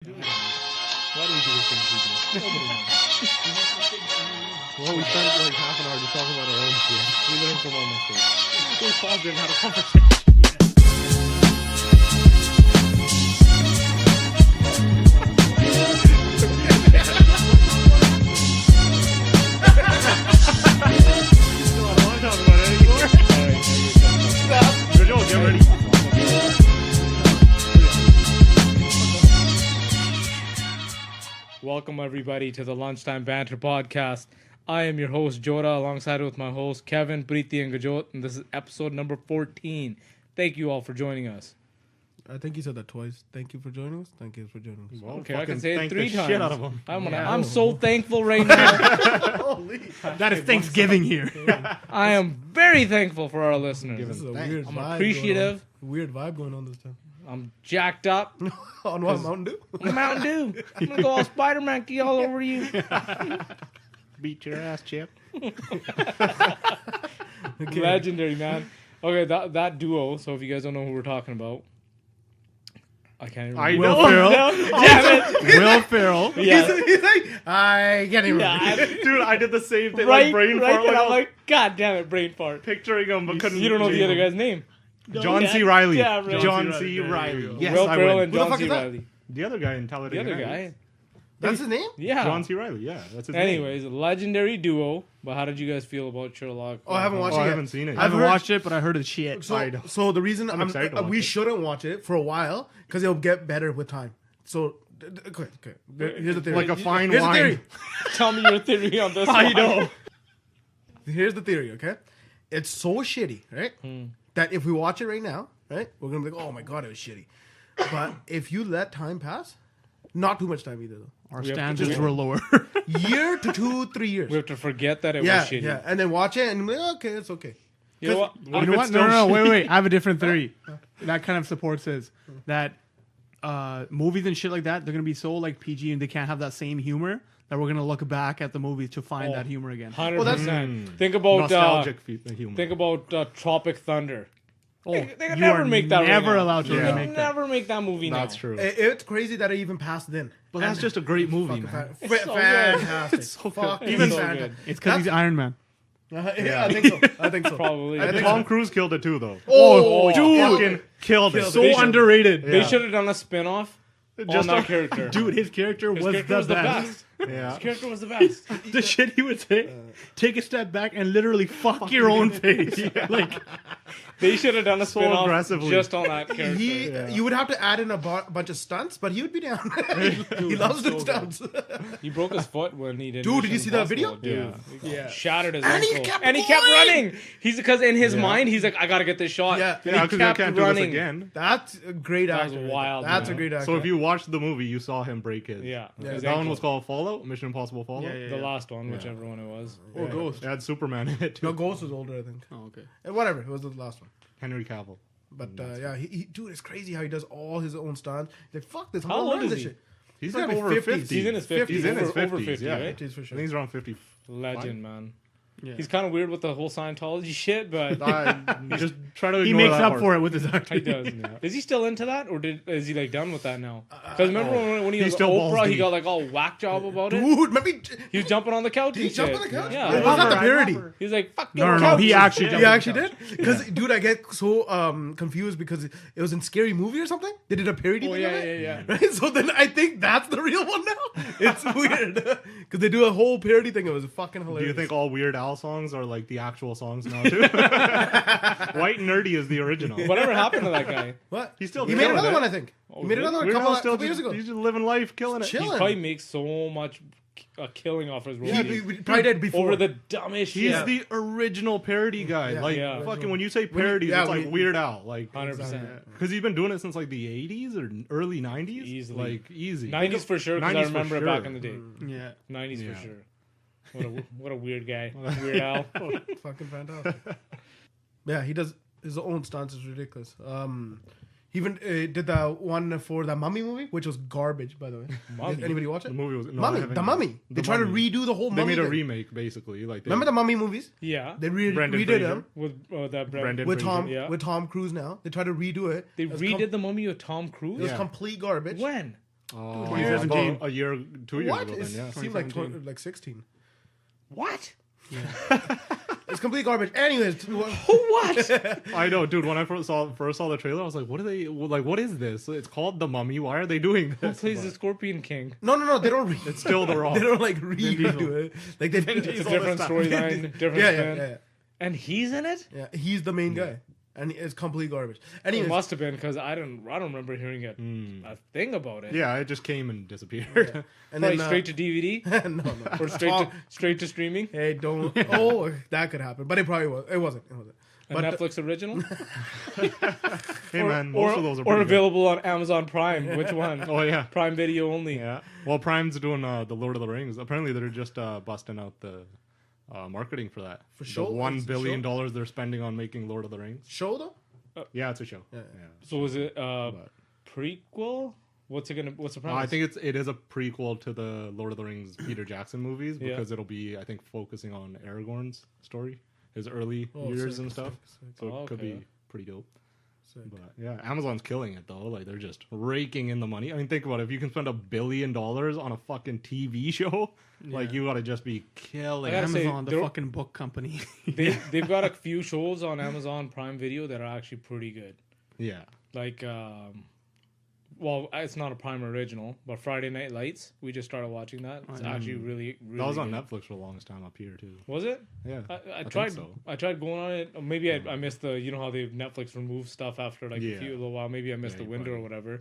Why do we do this thing, people? Nobody knows. Well, we spent like half an hour just talking about our own shit. We learned from our mistakes. We paused and had a conversation. You don't want to talk about it anymore? Alright, good job, get ready. Welcome everybody to the Lunchtime Banter Podcast. I am your host Jora, alongside with my host Kevin, Preeti, and Gajot, and this is episode number 14. Thank you all for joining us. I think you said that twice. Thank you for joining us. Thank you for joining us. Well, Okay, I can say it 3 times. Shit out of them. I'm so thankful right now. That is Thanksgiving here. I am very thankful for our listeners. This is a weird I'm vibe appreciative. Weird vibe going on this time. I'm jacked up. On what, Mountain Dew? Mountain Dew. I'm gonna go all Spider-Man key all over you. Beat your ass, Chip. Okay. Legendary, man. Okay, that duo. So if you guys don't know who we're talking about, I can't even remember. Will Ferrell. Damn it. Will Ferrell. Yeah. He's like, I can't even remember. Dude, I did the same thing. Right, like brain right, fart. and Like, I'm like, God damn it, brain fart. picturing him, but couldn't. You don't know the other guy's name. John C. Riley. Yeah, right. John C. Riley. Yes, Will I Ferrell win. and Who the John fuck C. is that? Riley. The other guy in The Talladega other Nights. guy. That's his name? Yeah. John C. Riley. Yeah, that's his name. Anyways, a legendary duo. But how did you guys feel about Sherlock? Oh, I haven't watched Oh, it I yet. haven't seen it. I've I heard- haven't watched it, but I heard it's shit. So the reason I'm excited to watch we it. shouldn't watch it for a while, because it'll get better with time. So, okay. Here's the theory. Like a fine Here's wine. the theory. Tell me your theory on this. I one. know. Here's the theory, okay? It's so shitty, right? That if we watch it right now, right, we're gonna be like, oh my god, it was shitty. But if you let time pass, not too much time either, though. Our have to standards just- were lower. Year to 2-3 years. We have to forget that it Yeah, was shitty. yeah, and then watch it and be like, okay, it's okay. You know what? You know what? No, wait. I have a different theory. That kind of supports this. That movies and shit like that, they're going to be so like PG and they can't have that same humor that we're going to look back at the movies to find that humor again. 100%. Think about Nostalgic humor. think about Tropic Thunder. Oh, They could you never are make that. never right now. allowed to They could remake that. never make that movie now. That's true. It's crazy that it even passed then. But that's just a great movie, Fucking man. It's so good. fantastic. It's so good. Fucking Even so fantastic. good. It's because he's Iron Man. Yeah, I think so. Probably. I think Tom Cruise killed it too, though. Oh, dude. Fucking killed it. So underrated. They Yeah. should have done a spin-off on Just that a- character. Dude, his character His was character the was the best. best. Yeah. His character was the best. The shit he would say, take a step back and literally fuck your own face. Like, They should have done a So spin-off aggressively. just on that character. You would have to add in a bunch of stunts, but he would be down. he loves doing stunts. He broke his foot when he did. Dude, did you Mission see that Impossible, video? Dude. Yeah. Shattered his And he ankle. kept and he kept going! running. He's because in his mind he's like, I gotta get this shot. Yeah. And yeah, he because I kept can't do running. this again. That's a great That actor. was wild, That's man. a great actor. So if you watched the movie, you saw him break his. Yeah. His That one ankle. was called Fallout, Mission Impossible Fallout. Yeah. The last one, whichever one it was. or Ghost. It had Superman in it too. No, Ghost was older, I think. Oh, okay. Whatever, it was the last one. Henry Cavill. But yeah, dude, it's crazy how he does all his own stunts. He's like, fuck this. I'm How gonna old learn is this he? shit. He's gotta like be over 50s. 50. He's in his 50s. He's in his 50s. Over 50, yeah. right? 50s for sure. I think he's around 50. Legend, man. Yeah. He's kind of weird with the whole Scientology shit, but Just try to He ignore makes that up part. for it with his acting. he does. Is he still into that, or is he like done with that now? Because remember when he He's was still balls Oprah, he deep. got like all whack job about it. Dude, maybe He was jumping on the couch. did he and jump shit. on the couch? Yeah. It was not the I parody. remember. He's like, fuck No, your no, no, couch. he actually Yeah. jumped. He actually did? Because, dude, I get so confused because it was in Scary Movie or something. They did a parody Oh, thing yeah, of it. yeah. Right? So then I think that's the real one now. It's weird. Because they do a whole parody thing. It was fucking Do hilarious. you think all Weird Al songs are like the actual songs now too? White Nerdy is the original. Whatever happened to that guy? What? He's still He made killing another it. one, I think. He made really? another one a Weird couple, Al's still couple years just, ago. he's just living life, killing it. Chill. He probably makes so much killing off his He royalties probably did before. over the dumbest He's shit. the original parody guy. Yeah. Like Yeah. fucking when you say parodies, yeah, it's like when- Weird Al. Like 100%. because he's been doing it since like the 80s or early 90s. Easily. Like easy. 90s for sure, because I 90s for remember it sure. back in the day. Yeah. 90s Yeah. for sure. What a weird guy. Weird Al. Fucking fantastic. Yeah, he does his own stunts. Is ridiculous. He even did that one for the Mummy movie, which was garbage, by the way. Mummy? Did anybody watch it? The movie was no, I Mummy, haven't the yet. Mummy. They tried to Mummy. redo the whole They Mummy made a thing. remake basically. Like they, Remember the Mummy movies? Yeah. They Brendan redid Fraser. them With that Brendan with Fraser. Tom Yeah. with Tom Cruise. Now they tried to redo it. They It was redid the Mummy with Tom It Cruise? was Yeah. complete garbage. When? years ago. ago. A year, 2 years What? ago. It Then yeah. seemed like 2017. like 16. What? It's complete garbage. Anyways, What? I know, dude. When I first saw the trailer, I was like, "What are they like? What is this? It's called The Mummy. Why are they doing Who this?" plays the Scorpion King? no, they don't. It's still The Rock. They don't like redo it. Like they It's a Diesel different this time. storyline, different Yeah, spin. yeah. And he's in it? Yeah, he's the main guy, and it's complete garbage. It Anyways, must have been because I don't remember hearing a thing about it. Yeah, it just came and disappeared. and Probably then straight to DVD no, or straight to streaming. Hey, don't. Oh, that could happen, but it probably was. It wasn't. A But Netflix original, Hey man, most of those are or pretty good. available on Amazon Prime. Which one? Oh yeah, Prime Video only. yeah. Well, Prime's doing the Lord of the Rings. Apparently, they're just busting out the marketing for that. For sure? The $1 It's a billion show? they're spending on making Lord of the Rings. show though. Yeah, it's a show. Yeah. So is it But- prequel? What's the premise? I think it is a prequel to the Lord of the Rings Peter Jackson movies Yeah. because it'll be, I think, focusing on Aragorn's story, his early Oh, years sick, and stuff. sick. So Oh, it could okay. be pretty dope. Sick. But yeah, Amazon's killing it though. Like they're just raking in the money. I mean, think about it. If you can spend $1 billion on a fucking TV show, like you gotta just be killing. I gotta say, Amazon, the they're- fucking book company. they've got a few shows on Amazon Prime Video that are actually pretty good. Yeah. Like, well, it's not a Prime original, but Friday Night Lights. We just started watching that. It's actually really, really. That was on good. Netflix for the longest time up here too. Was it? Yeah. I think tried. so. I tried going on it. Or maybe I missed the. You know how they Netflix removes stuff after like Yeah. a little while. Maybe I missed Yeah, the you window or probably- whatever.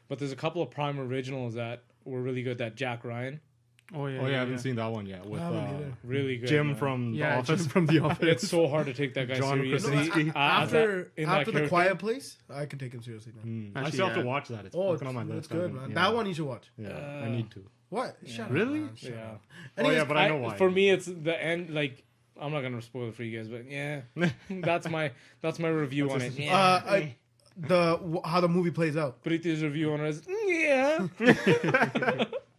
But there's a couple of Prime originals that were really good. That Jack Ryan, Oh yeah. Oh yeah, I haven't seen that one yet with I haven't either. really good. Jim man. from Yeah, The Office. Jim from The Office. It's so hard to take that guy John seriously. Krasinski. After in that after the character. Quiet Place, I can take him seriously now. I Actually, still have to yeah. watch that. It's Oh, fucking on my list. it's good, I haven't- man. yeah. That one you should watch. Yeah, I need to. What? Shut up, Really? man. Shut Yeah. up. Oh Anyways, yeah, but I know why. For me, it's the end. Like, I'm not gonna spoil it for you guys, but yeah, that's my review on it. Yeah. how the movie plays out. Pretty's review on it is yeah.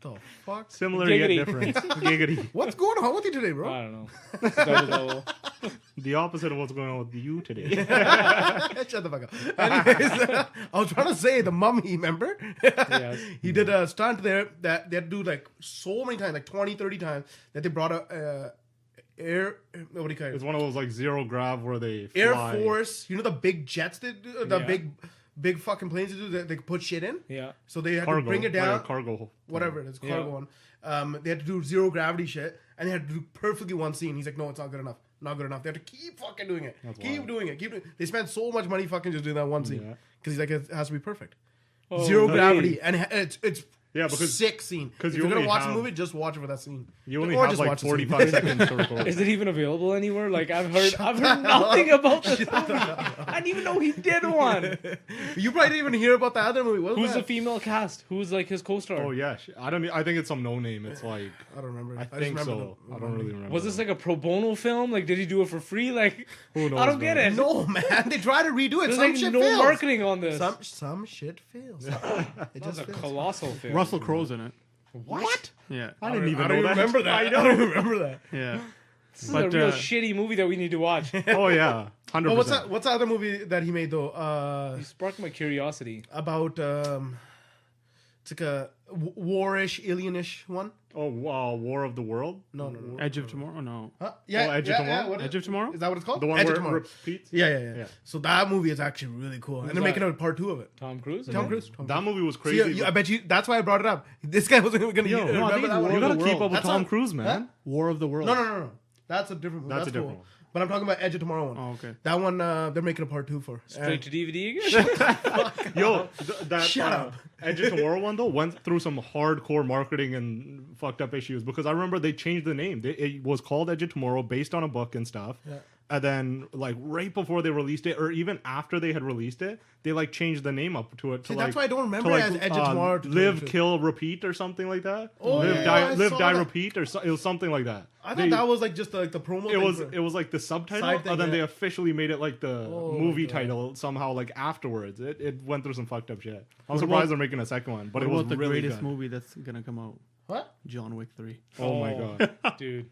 The fuck? Similar Giggity. yet different. Giggity. What's going on with you today, I bro? don't know. It's double. The opposite of what's going on with you today. Shut the fuck up. Anyways, I was trying to say the Mummy, remember? Yes. He did a stunt there that they had to do like so many times, like 20, 30 times, that they brought a air, what do you call it? It's one of those like zero grav where they fly. Air Force, you know the big jets that do, the Yeah. big fucking planes that do that they put shit in? Yeah. So they had cargo, to bring it down. like a cargo. Whatever it is, cargo Yeah. one. They had to do zero gravity shit, and they had to do perfectly one scene. He's like, no, it's not good enough. Not good enough. They have to keep fucking doing it. Keep wild. doing it. Keep doing it. They spent so much money fucking just doing that one scene. Yeah. Because he's like, it has to be perfect. Oh, Zero hey. gravity. And it's Yeah, because- sick scene. 'cause If you you're going only to watch have- the movie, just watch it for that scene. You only Or have just like watch the scene. 45 seconds to record. Is it even available anywhere? Like I've heard nothing about this movie. I didn't even know he did one. You probably didn't even hear about the other movie. What was Who's the that? female cast? Who's like his co-star? Oh yeah, I don't. I think it's some no name. It's like I don't remember. I just think remember so. the I don't really remember. Was this like a pro bono film? Like, did he do it for free? Like, Who knows, I don't get man? it. No, man. They try to redo it. There's Some like shit no fails. marketing on this. Some shit fails. It That's just a fails. colossal film. Russell Crowe's in it. What? Yeah. I didn't even I know don't that. remember that. I don't remember that. Yeah. This is But, a real uh, shitty movie that we need to watch. Oh yeah, 100%. But what's the other movie that he made though? You sparked my curiosity. About it's like a warish, alienish one. Oh wow, War of the World. No. Edge of Tomorrow? No. Huh? Edge of Tomorrow? what is- Edge of Tomorrow? Is that what it's called? The one Edge where of it Tomorrow. rips Pete. Yeah. Yeah. So that movie is actually really cool, and they're that? making a part 2 of it. Tom Cruise. Tom Cruise. That movie was See, crazy. I bet you. That's why I brought it up. This guy wasn't going to Yo, no, I think remember it's that one. you gotta the keep World. up with That's Tom on- Cruise, man. War of the World. No. That's a different movie. That's That's a cool. different one. But I'm talking about Edge of Tomorrow one. Oh, okay. That one they're making a part 2 for. Straight to DVD again. Yo, that Shut up. Edge of Tomorrow one though went through some hardcore marketing and fucked up issues because I remember they changed the name. It was called Edge of Tomorrow based on a book and stuff. Yeah. And then like right before they released it, or even after they had released it, they like changed the name up to it. See, to, that's like, why I don't remember to, it as Edge of Tomorrow. to Live, tell you the truth. kill, repeat, or something like that. Oh, live, yeah, die, I live, saw die, that. repeat, or it was something like that. I thought They- that was like just like the promo. it thing was for- it was like the subtitle, Side thing, and then yeah. they officially made it like the Oh, movie God. title somehow like afterwards. It went through some fucked up shit. I'm What surprised about- they're making a second one, but What it was about the really greatest good. movie that's gonna come out? What? John Wick 3. Oh my god! dude.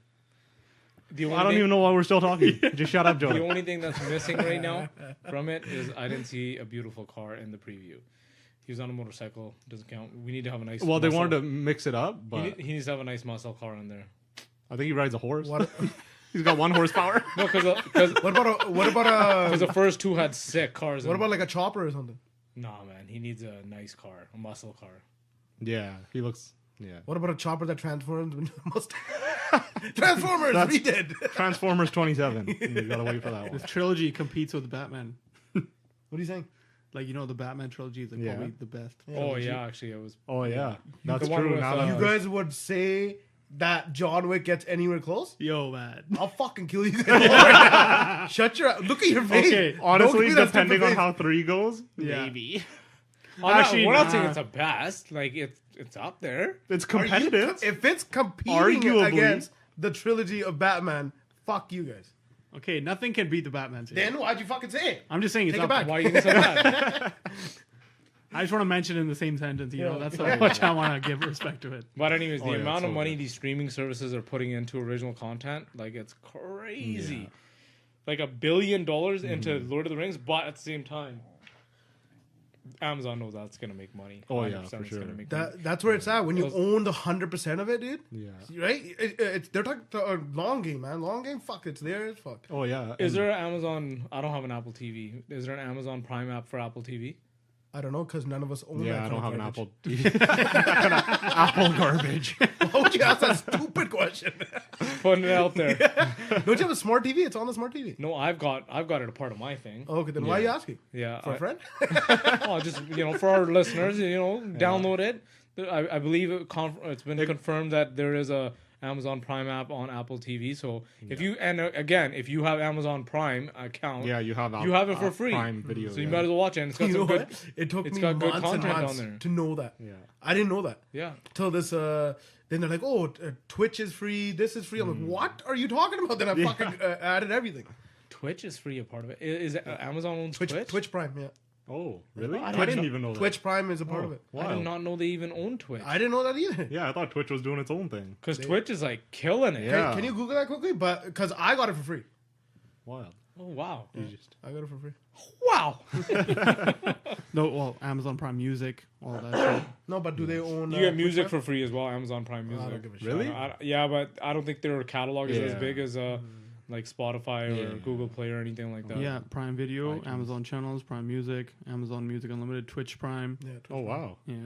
The only I don't thing- even know why we're still talking. Just shut up, The Joe. only thing that's missing right now from it is I didn't see a beautiful car in the preview. He was on a motorcycle. Doesn't count. We need to have a nice. Well, they muscle- wanted to mix it up, but He needs to have a nice muscle car in there. I think he rides a horse. What? He's got 1 horsepower. No, because What about the first two had sick cars. what about like a chopper or something? Nah, man. He needs a nice car, a muscle car. Yeah, he looks. Yeah. What about a chopper that transforms into a Mustang? Transformers, we did. Transformers 27. You gotta wait for that one. This trilogy competes with Batman. What are you saying? Like, you know, the Batman trilogy is like Yeah. probably the best. Oh yeah, actually, it was. Oh yeah, that's The one true. with, Now that You Uh, guys would say that John Wick gets anywhere close? Yo, man. I'll fucking kill you guys. Shut your. Look at your face. Okay, Don't honestly, give me that depending stupid on face. how 3 goes, Yeah. maybe Actually, we're not nah. saying it's a best. Like it's up there. it's Are you- competitive. if it's competing Arguably. against the trilogy of Batman, fuck you guys. Okay, nothing can beat the Batman series. Then why'd you fucking say it? I'm just saying it's Take it up back. there. Why are you gonna say that? I just want to mention it in the same sentence, you know. Yeah. That's how much I want to give respect to it. But anyways, the yeah, amount of so money good. these streaming services are putting into original content, like it's crazy. Yeah. Like $1 billion into Mm-hmm. Lord of the Rings, but at the same time, Amazon knows that's gonna make money. Oh, yeah, 100% for it's sure. gonna make money. That's where it's at. When you Those- own the 100% of it, dude. Yeah. Right? They're talking a long game, man. Long game. Fuck, it's theirs. Fuck. Oh yeah. Is and- there an Amazon? I don't have an Apple TV. Is there an Amazon Prime app for Apple TV? I don't know because none of us own that. Yeah, I kind don't of have an garbage. Apple. Apple garbage. Why would you ask that stupid question? Putting it out there. Don't you have a smart TV? It's on the smart TV. No, I've got it a part of my thing. Okay, then why are you asking? Yeah, For a friend? oh, just for our listeners, download it. I believe it's been confirmed that there is a Amazon Prime app on Apple TV. So if you if you have Amazon Prime account, Yeah, you have. you have it for free. Prime Video. So you yeah. might as well watch it. And it's got You know some good. what? It took it's me got good months and content months on there. to know that. Yeah. I didn't know that. Yeah. Till this, then they're like, oh, Twitch is free. This is free. I'm like, what are you talking about? Then I fucking added everything. Twitch is free a part of it. Is it Amazon owns Twitch? Twitch Prime, yeah. Oh, really? I I didn't didn't even know that. Twitch Prime is a part of it. I did not know they even own Twitch. I didn't know that either. Yeah, I thought Twitch was doing its own thing. Because Twitch is like killing it. Yeah. Can you Google that quickly? But because I got it for free. Wild. Oh wow. You just I got it for free. Wow. No, well, Amazon Prime Music, all that shit. No, but do they own? You get music Twitch Prime? for free as well. Amazon Prime Music. I don't give a shit. Really? Yeah, but I don't think their catalog is as Yeah. big as like Spotify or Yeah. Google Play or anything like that. Yeah, Prime Video, iTunes. Amazon Channels, Prime Music, Amazon Music Unlimited, Twitch Prime. Yeah, Twitch Oh wow, Yeah.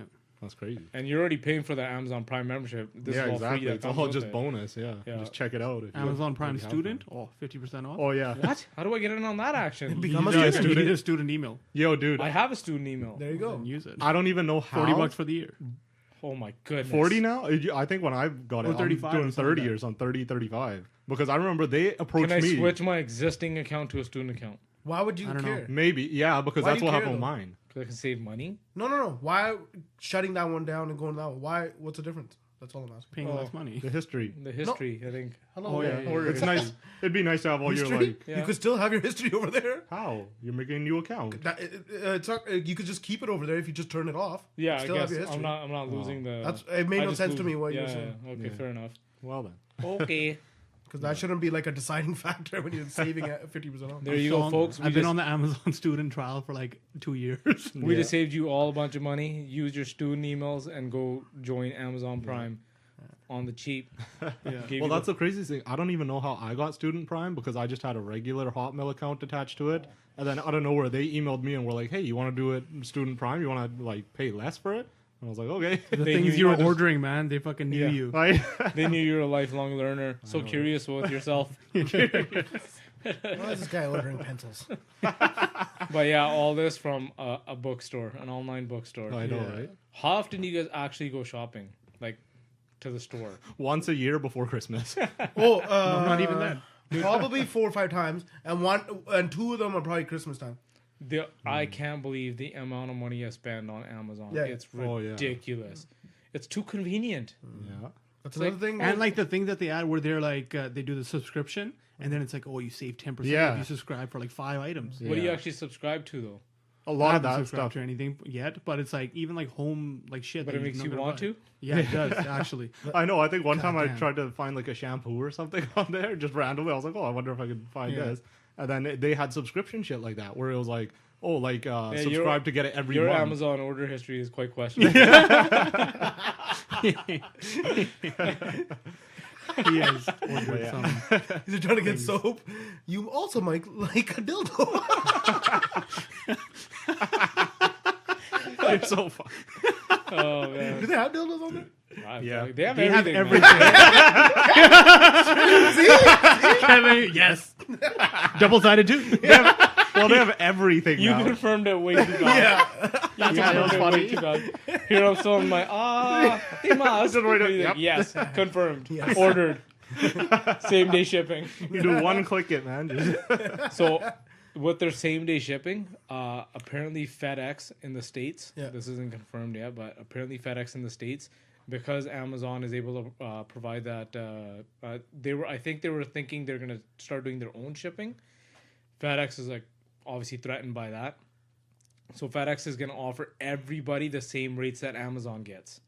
that's crazy. And you're already paying for that Amazon Prime membership. This Yeah, is all exactly. free. That It's comes all with just it. bonus. Yeah. Yeah. Just check it out. If you Amazon Prime already have Student, 50% off. one. Oh yeah. What? How do I get in on that action? Become a You need student. a student email Yo, dude. I have a student email. There you go. and use it. I don't even know how. 40 bucks for the year. Oh my goodness. 40 now? I think when I got it, Or I'm 35 doing or something 30 like that. or something, 30, 35. Because I remember they approached Can I me. switch my existing account to a student account? Why would you I don't know. care? Maybe, yeah, because Why that's do you what care, happened with though? mine. Because I can save money. No. Why shutting that one down and going that one? Why? What's the difference? That's all I'm asking. Paying Oh. less money. The history. The history, I think. Hello. Oh, yeah. Or It's nice. It'd be nice to have all your, History? like, Yeah. You could still have your history over there. how? You're making a new account. It's not, you could just keep it over there if you just turn it off. Yeah, Still I have guess your history. I'm not losing the. It made I no just sense to lose- me what you yeah, were saying. yeah. Okay, Yeah. fair enough. Well then. Okay. Because that shouldn't be like a deciding factor when you're saving at 50% off. There you go, So, folks. I've been on the Amazon student trial for like 2 years. We Yeah. just saved you all a bunch of money. Use your student emails and go join Amazon Prime on the cheap. Yeah. Gave Well, you that's the craziest thing. I don't even know how I got Student Prime because I just had a regular Hotmail account attached to it. And then out of nowhere, they emailed me and were like, hey, you want to do it Student Prime? You want to like pay less for it? And I was like, okay. The They knew things you you were were just- ordering, man, they fucking knew Yeah. you. Right? they knew you were a lifelong learner. So know. curious with yourself. Why is this guy ordering pencils? But yeah, all this from a bookstore, an online bookstore. I know, Yeah. right? How often do you guys actually go shopping? Like to the store? Once a year before Christmas. Oh, No, not even that. Probably 4 or 5 times, and 2 of them are probably Christmas time. I can't believe the amount of money I spend on Amazon. Yeah. It's Oh, yeah. ridiculous. It's too convenient. Yeah. That's Like- another thing. And like the thing that they add where they're like, they do the subscription, and then it's like, oh, you save 10% Yeah. if you subscribe for like 5 items. What do you Yeah. actually subscribe to though? A I lot of haven't that subscribed stuff. to anything yet, but it's like even like home like shit. But that it makes you're you not gonna want buy. to? Yeah, it does actually. I know. I think one time I Goddamn. tried to find like a shampoo or something on there just randomly. I was like, oh, I wonder if I could find Yeah. this. And then they had subscription shit like that where it was like oh, like your- subscribe to get it every Your month. Amazon order history is quite questionable. He has ordered Yeah. some. He's trying to get soap. You also might like a dildo. You're so fun. Oh man. Do they have dildos on there? Yeah. They have They have everything. everything. Kevin, yes. Double-sided too. Well, they have everything You now. confirmed it way too fast. Yeah. You confirmed it way too fast. Here I'm still in my they must. Yep. Yes, confirmed. Yes. Ordered. Same day shipping. You do one click it, man. Just- So with their same day shipping, apparently FedEx in the States, Yeah. this isn't confirmed yet, but apparently FedEx in the States, because Amazon is able to provide that, I think they were thinking they're gonna start doing their own shipping. FedEx is like obviously threatened by that, so FedEx is gonna offer everybody the same rates that Amazon gets.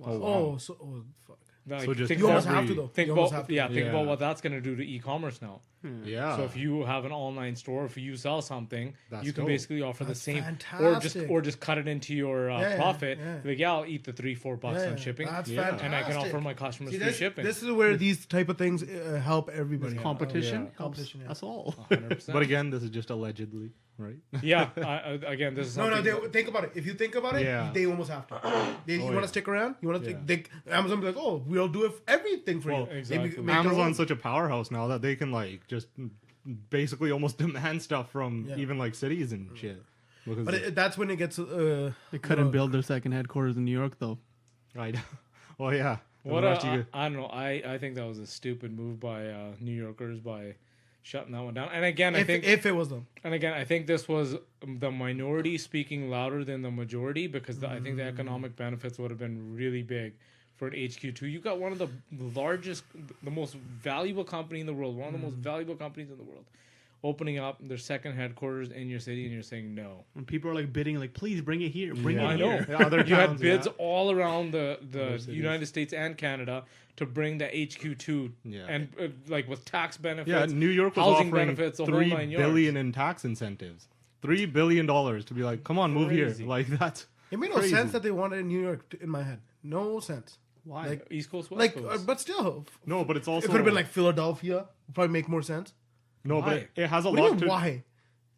Oh, fuck. Like, So just think You almost about, have to though. think You about almost have to. think Yeah. about what that's gonna do to e-commerce now. yeah. So if you have an online store, if you sell something, That's you can dope. basically offer That's the same, fantastic. or just cut it into your Yeah, profit. yeah. Like, yeah, I'll eat the $3-4 on shipping, That's Yeah. fantastic. and I can offer my customers See, free this, shipping. this is where these type of things help everybody. Competition. Yeah. Competition. That's all. 100%. But again, this is just allegedly, right? yeah, again, this is No, something they, think about it. If you think about it, Yeah. they almost have to. You want yeah. to stick around? You want to? Yeah. Amazon be like, oh, we'll do everything for Well, you. exactly. They make their own- Amazon's such a powerhouse now that they can like just basically almost demand stuff from Yeah. even like cities and shit. Because But that's when it gets. They couldn't build their second headquarters in New York, though. right. Well, yeah. what Unless you- I don't know. I think that was a stupid move by New Yorkers by shutting that one down. And again, I think if it was them, I think this was the minority speaking louder than the majority, because I think the economic benefits would have been really big for an HQ2. You got one of the largest, the most valuable company in the world, one of the most valuable companies in the world, opening up their second headquarters in your city, and you're saying no. And people are like bidding, like, please bring it here. Bring Yeah. it I know. here. Yeah, other You had towns, bids yeah. all around the cities. United States and Canada to bring the HQ2, Yeah. and like with tax benefits. Yeah, New York was housing offering benefits, the whole $3 nine yards. billion in tax incentives. $3 billion to be like, come on, move here. Crazy. Like that's it made no crazy. sense that they wanted it in New York. In my head, no sense. Why? Like, East Coast, West like, Coast. but still, No, but it's if also it would have been like Philadelphia, would probably make more sense. no, Why? but it has a What do you lot mean? to. Why?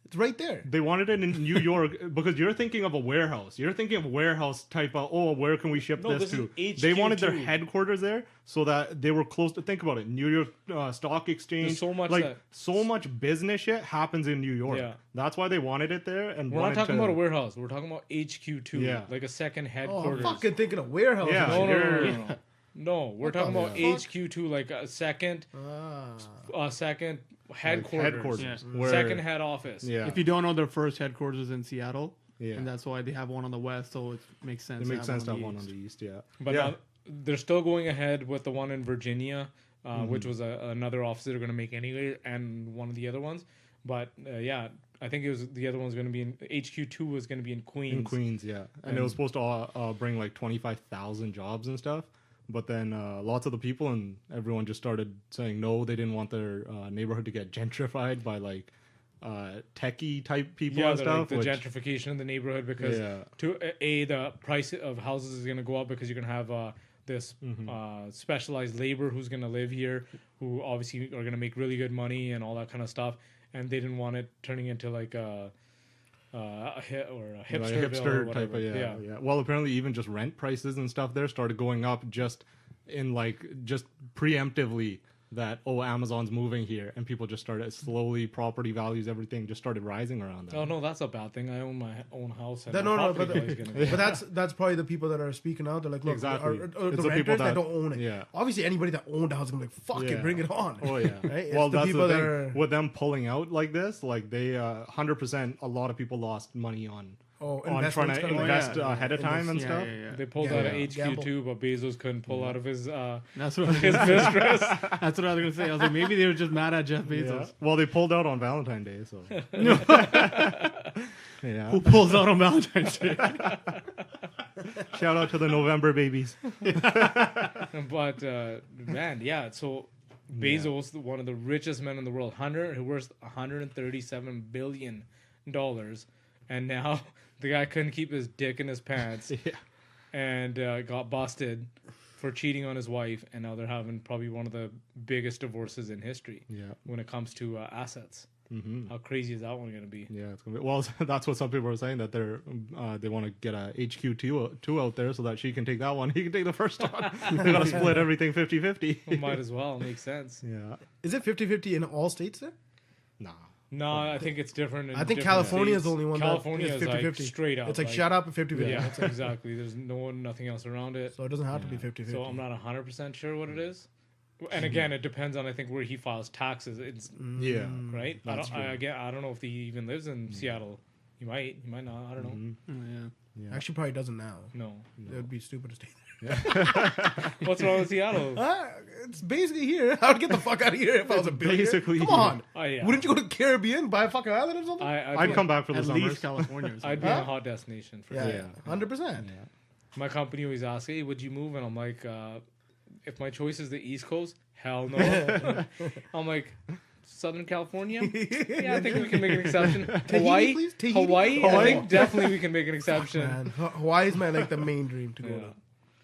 It's right there. They wanted it in New York because you're thinking of a warehouse. You're thinking of warehouse type of, oh, where can we ship No, this this to? is They wanted their HQ2. headquarters there so that they were close to, think about it, New York Stock Exchange. There's so much like that- so much business shit happens in New York. Yeah. That's why they wanted it there. And We're not wanted talking to, about a warehouse. We're talking about HQ2, Yeah. like a second Oh, I'm headquarters. fucking thinking of warehouse. Yeah. No, no, no, no, Sure. no, no. No, we're talking about the fuck? HQ2, like a second headquarters, headquarters. Yeah. Where, second head office. Yeah. If you don't know, their first headquarters is in Seattle. Yeah. And that's why they have one on the west, so it makes sense. it makes sense to on have the one on east. the east, yeah. But yeah. now they're still going ahead with the one in Virginia, which was another office they're going to make anyway, and one of the other ones. But yeah, I think it was the other one's going to be in HQ2 was going to be in Queens. In Queens, yeah. And it was supposed to bring like 25,000 jobs and stuff. But then lots of the people and everyone just started saying no, they didn't want their neighborhood to get gentrified by like techie type people Yeah, and stuff. the which- gentrification in the neighborhood, because Yeah. the price of houses is going to go up because you're going to have this specialized labor who's going to live here, who obviously are going to make really good money and all that kind of stuff. And they didn't want it turning into like a hipster, type of yeah. Well, apparently even just rent prices and stuff there started going up just preemptively that Amazon's moving here, and people just started slowly, property values, everything just started rising around that. Oh no, that's a bad thing. I own my own house. And That, my no, property value is gonna go but that's probably the people that are speaking out. They're like, look, Exactly. the It's the people renters that that- don't own it. yeah. Obviously, anybody that owned a house is gonna be like, fuck Yeah. it, bring it on. Oh yeah. Right? It's Well, the that's people the that thing. are With them pulling out like this, like they 100%, a lot of people lost money on trying investments to kinda like invest that. ahead of time and Yeah, stuff. yeah, yeah. They pulled Yeah, out of yeah. HQ2, but Bezos couldn't pull out of his That's what I was his gonna say. mistress. That's what I was gonna say. I was like, maybe they were just mad at Jeff Bezos. Yeah. Well, they pulled out on Valentine's Day, so yeah. Who pulls out on Valentine's Day? Shout out to the November babies. But man, yeah. So Bezos, one of the richest men in the world, worth $137 billion and now the guy couldn't keep his dick in his pants, and got busted for cheating on his wife, and now they're having probably one of the biggest divorces in history. When it comes to assets. How crazy is that one going to be? Yeah, it's gonna be, well, that's what some people are saying, that they want to get a HQ2 out there so that she can take that one, he can take the first one. They got to split everything 50-50. Well, might as well. Makes sense. Yeah. Is it 50-50 in all states there? Nah. No, I think it's different. I think California is the only one California that is is 50-50. like straight up. It's like shut up at 50-50. Yeah, exactly. There's nothing else around it. So it doesn't have to be 50-50. So I'm not 100% sure what it is. And again, it depends on, I think, where he files taxes. It's right. I don't know if he even lives in Seattle. He might not. I don't know. Actually, probably doesn't now. No. It would be stupid to stay What's wrong with Seattle? there. It's basically here. I would get the fuck out of here if I was a billionaire. Basically Come on. Oh, yeah. Wouldn't you go to the Caribbean, buy a fucking island or something? I'd come back for the At summers. least California. I'd be a hot destination for sure. yeah, 100%. My company always asks, "Hey, would you move?" And I'm like, "If my choice is the East Coast, hell no." I'm like, Southern California? Yeah, I think we can make an exception. Hawaii, please? Tahiti? Hawaii, I think definitely we can make an exception. Man, Hawaii is my the main dream to go Yeah. to.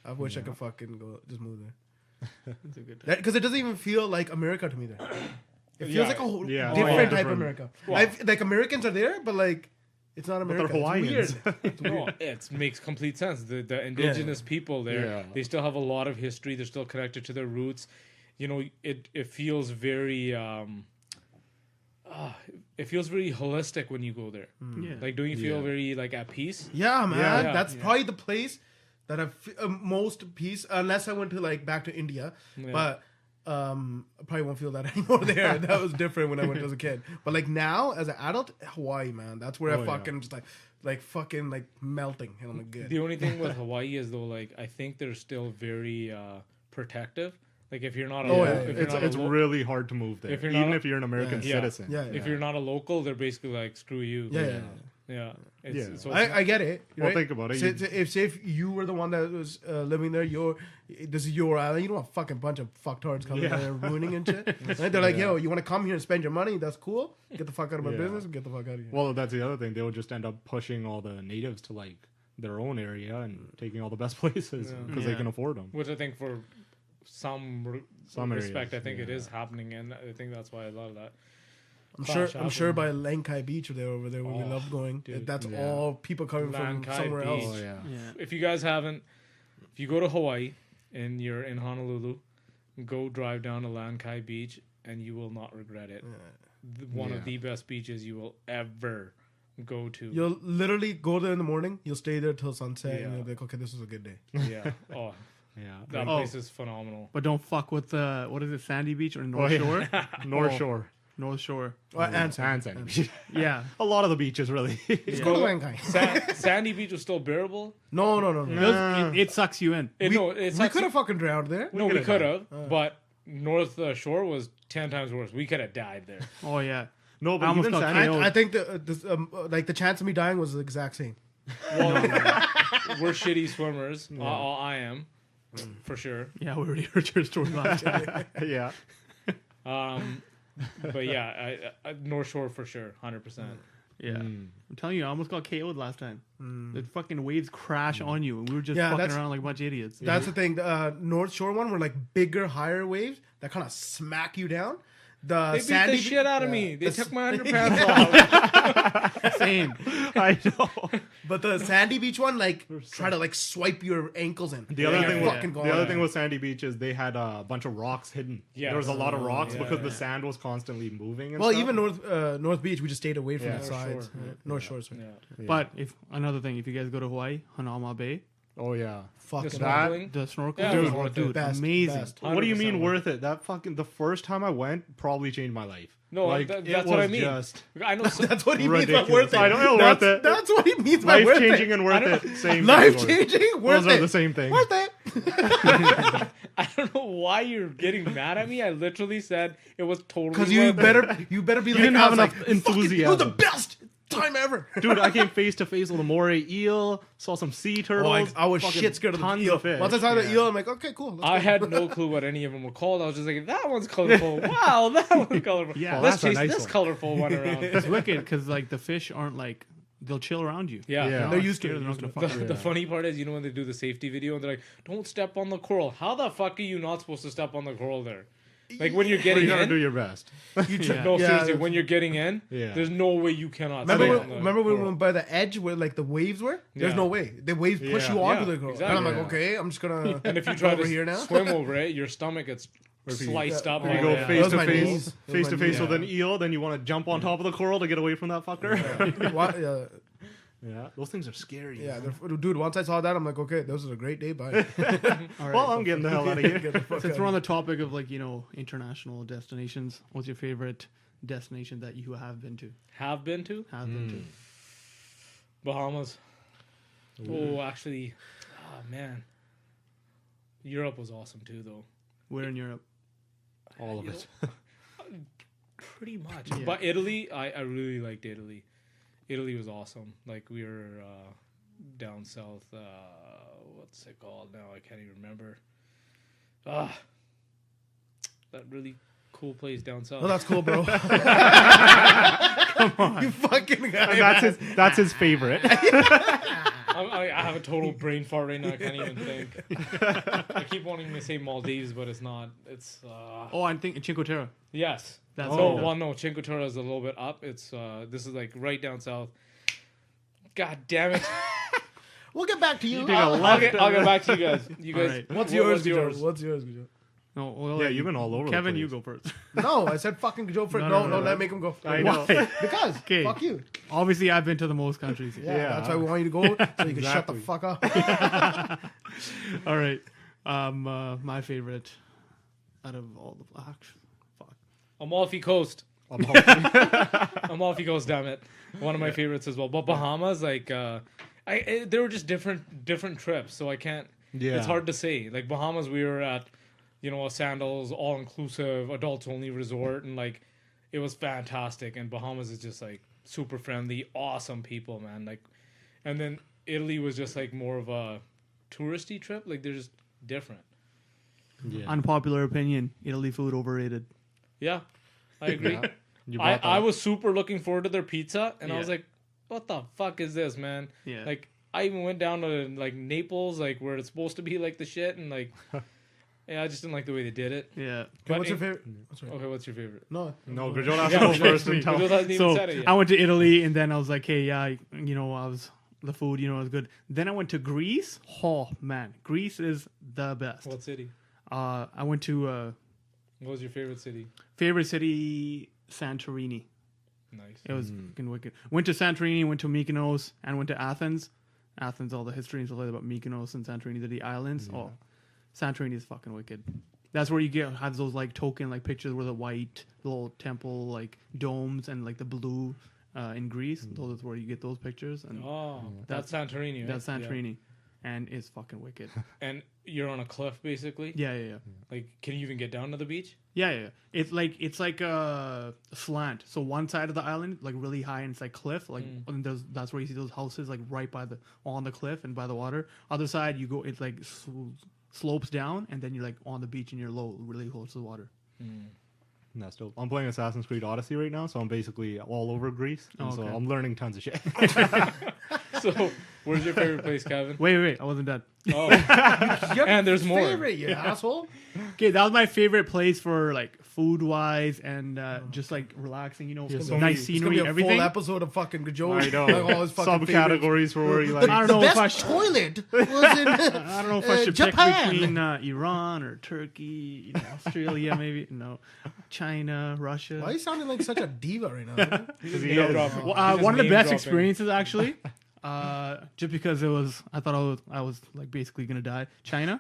I wish I could fucking go just move there. That's a good. Because it doesn't even feel like America to me there. It feels Yeah. like a whole Yeah. different type Different. of America. Well- Like Americans are there, but like it's not they're America. Hawaiians. It's weird. No, it makes complete sense. The indigenous people there, Yeah. they still have a lot of history. They're still connected to their roots. You know, it feels very it feels very holistic when you go there. Yeah. Like, don't you feel very like at peace? Yeah, man. Yeah. That's Yeah. probably the place that I've most peace, unless I went to like back to India. Yeah. But I probably won't feel that anymore there. That was different when I went as a kid. But like now, as an adult, Hawaii, man, that's where I yeah. fucking just like fucking like melting, and I'm like good. The only thing with Hawaii is though, like, I think they're still very protective. Like, if you're not a Oh, lo- yeah, if yeah. you're not It's a lo- really hard to move there, If you're even not- if you're an American Yeah. citizen. Yeah, if you're not a local, they're basically like, screw you. yeah. Yeah. Yeah. So I get it. Well, Right? think about it. Say if you were the one that was living there, this is your island. You don't want a fucking bunch of fucktards coming Yeah. there and ruining and shit. Right? They're like, yo, you want to come here and spend your money? That's cool. Get the fuck out of my Yeah. business and get the fuck out of here. Well, that's the other thing. They would just end up pushing all the natives to like their own area and taking all the best places because they Yeah. can afford them. which I think for some respect, areas, I think it yeah. is happening, and I think that's why a lot of that. I'm sure by Lankai Beach over there where we Oh, love going. dude. That's Yeah. all people coming from Lankai somewhere Beach. else. Oh yeah. Yeah. If you guys haven't, if you go to Hawaii and you're in Honolulu, go drive down to Lankai Beach and you will not regret it. One Yeah. of the best beaches you will ever go to. You'll literally go there in the morning. You'll stay there till sunset, Yeah. and you'll be like, okay, this was a good day. Yeah. Oh, Yeah. that Oh. place is phenomenal. But don't fuck with what is it, Sandy Beach or North yeah. Shore? North Oh. Shore. North Shore. And Sandy. Yeah. A lot of the beaches, really. Let's go to Lankai. Sandy Beach was still bearable. No. It sucks you in. It We could have fucking drowned there. No, we could have, but North Shore was 10 times worse. We could have died there. Oh yeah. No, I but almost even got Sandy. KO'd. I think the chance of me dying was the exact same. Well, we're shitty swimmers. I am, for sure. Yeah, we already heard your story last time. Yeah. But yeah, I North Shore for sure, 100%. Yeah. I'm telling you, I almost got KO'd last time. The fucking waves crash on you, and we were just Yeah, fucking that's- around like a bunch of idiots. That's the thing. The North Shore one were like bigger, higher waves that kind of smack you down. The They beat Sandy the shit out of yeah. me. They The took my underpants off. Same. I know. But the Sandy Beach one, like, try to like swipe your ankles in. The other You're thing, fucking the gone. other thing with Sandy Beach is they had a bunch of rocks hidden. Yeah. There was a lot of rocks yeah, because yeah. the sand was constantly moving. And Well, stuff. even North Beach, we just stayed away from Yeah. the North sides. Shore. Yeah. North Shore, sorry. Yeah. But if another thing, if you guys go to Hawaii, Hanama Bay, Oh yeah. Fuck The it. That- snorkeling. the snorkel, Yeah, it was worth it. dude, Best, amazing. best. What do you 100% mean worth worth it? That fucking the first time I went probably changed my life. No, Like, that's it what I was mean. just I know. That's what he means by ridiculous. worth it. I don't know, That's, worth it. That's what he means by life worth changing it. and worth it. Same. Life category. changing, worth Those it. are the same thing. Worth it. I don't know why you're getting mad at me. I literally said it was totally Because worth it. you better be like, didn't I have was enough like, "Fuck it, It was the enthusiasm." best. time ever. Dude, I came face to face with a moray eel, saw some sea turtles. I was fucking shit scared of the tons eel. of fish. Once I saw the Yeah. eel, I'm like, okay, cool. let's I go. had no clue what any of them were called. I was just like, that one's colorful. Wow, that one's colorful. Yeah. Yeah, Well, let's that's a chase nice this one. colorful one around. It's wicked because like the fish aren't like they'll chill around you. Yeah. Yeah. They're used to Scared it. they're not gonna The, fuck with the funny part is, you know, when they do the safety video and they're like, don't step on the coral. How the fuck are you not supposed to step on the coral there? Like when you're But getting you gotta do in. your best. Yeah. No, Yeah, seriously, that's- when you're getting in, Yeah. there's no way you cannot Remember, stay when, on the remember when we coral. went by the edge where like the waves were? There's Yeah. no way. The waves push Yeah. you onto Yeah, the girl. exactly. And I'm like, Yeah. okay, I'm just gonna. And if you go try over to here now, swim over it, your stomach gets sliced up. Yeah. If you by go the- face Those to my face, knees. face to Those my face with knees. an eel, then you want to jump on top of the coral to get away from that fucker. What- Yeah, those things are scary. yeah, man. dude. Once I saw that, I'm like, okay, this is a great day. Bye. All right. Well, I'm getting the hell out of here. Get the fuck Since out. we're on the topic of like international destinations, what's your favorite destination that you have been to? Have been to Bahamas. Oh, actually, man, Europe was awesome too, though. Where in Europe? All of it. Pretty much. Yeah. But Italy, I really liked Italy. Italy was awesome. Like we were down south. What's it called now? I can't even remember. That really cool place down south. Oh, that's cool, bro. Come on, you fucking guy. And that's his favorite. I have a total brain fart right now. I can't even think. I keep wanting to say Maldives, but it's not. It's Oh, I'm thinking Cinque Terre. yes. That's No, it. well, no. Cinque Terre is a little bit up. It's this is like right down south. God damn it! We'll get back to you. take a I'll get back to you guys. You guys, Alright. What's what yours? was yours? What's yours? Gujo? No, well, Yeah, you've been all over the Kevin, place. you go first. No, I said fucking Joe for No, no, no, no, no, let make him go. I know. Why? Because Okay. fuck you. Obviously, I've been to the most countries. Yeah, Yeah. that's why we want you to go so you can shut the Exactly. fuck up. All right. My favorite out of all the fuck. Amalfi Coast. I'm hoping. Amalfi Coast, damn it. One of my favorites as well. But Bahamas, like, they were just different trips, so I can't. Yeah. It's hard to say. Like Bahamas, we were at, a Sandals all inclusive adults only resort, and like, it was fantastic. And Bahamas is just like super friendly, awesome people, man. Like, and then Italy was just like more of a touristy trip. Like they're just different. Yeah. Unpopular opinion: Italy food overrated. Yeah, I agree. Yeah. You brought that I up. was super looking forward to their pizza, and I was Yeah. like, "What the fuck is this, man?" Yeah. Like, I even went down to like Naples, like where it's supposed to be like the shit, and like, yeah, I just didn't like the way they did it. Yeah. But What's your in- favorite? Sorry. Okay, what's your favorite? No, No, Gurjot has Yeah, to go yeah, first me. and tell. Gurjot hasn't even So said it yet. I went to Italy, and then I was like, hey, yeah, I was the food, was good. Then I went to Greece. Oh man, Greece is the best. What city? I went to What was your favorite city? favorite city, Santorini. Nice. It was fucking wicked. Went to Santorini, went to Mykonos, and went to Athens. Athens, all the history and stuff like that about Mykonos and Santorini, the islands. Oh, Santorini is fucking wicked. That's where you have those like token like pictures with the white little temple like domes and like the blue in Greece. Those is where you get those pictures, and Oh, that's Santorini. Right? that's Santorini, and it's fucking wicked. Yeah. And you're on a cliff, basically. Yeah. Like, can you even get down to the beach? Yeah. It's like a slant. So one side of the island like really high and it's like cliff. Like and that's where you see those houses like right on the cliff and by the water. Other side you go it's like slopes down and then you're like on the beach and you're low, really close to the water. That's dope. I'm playing Assassin's Creed Odyssey right now, so I'm basically all over Greece, and so okay. I'm learning tons of shit. So, where's your favorite place, Kevin? Wait, I wasn't done. Oh, Your and there's more. favorite, you asshole. Okay, that was my favorite place for like food wise and just like relaxing. Yes, Nice It's scenery, gonna be a everything. full episode of fucking Gajo. I know. Like all his fucking favorites. Subcategories for where you The, like. I don't the know if best I toilet was in I don't know if I should Japan. pick between Iran or Turkey, Australia, maybe. No, China, Russia. Why are you sounding like such a diva right now? He's he name is. dropping. Well, He's just one of the name best dropping. experiences actually, just because I thought I was like basically gonna die. China,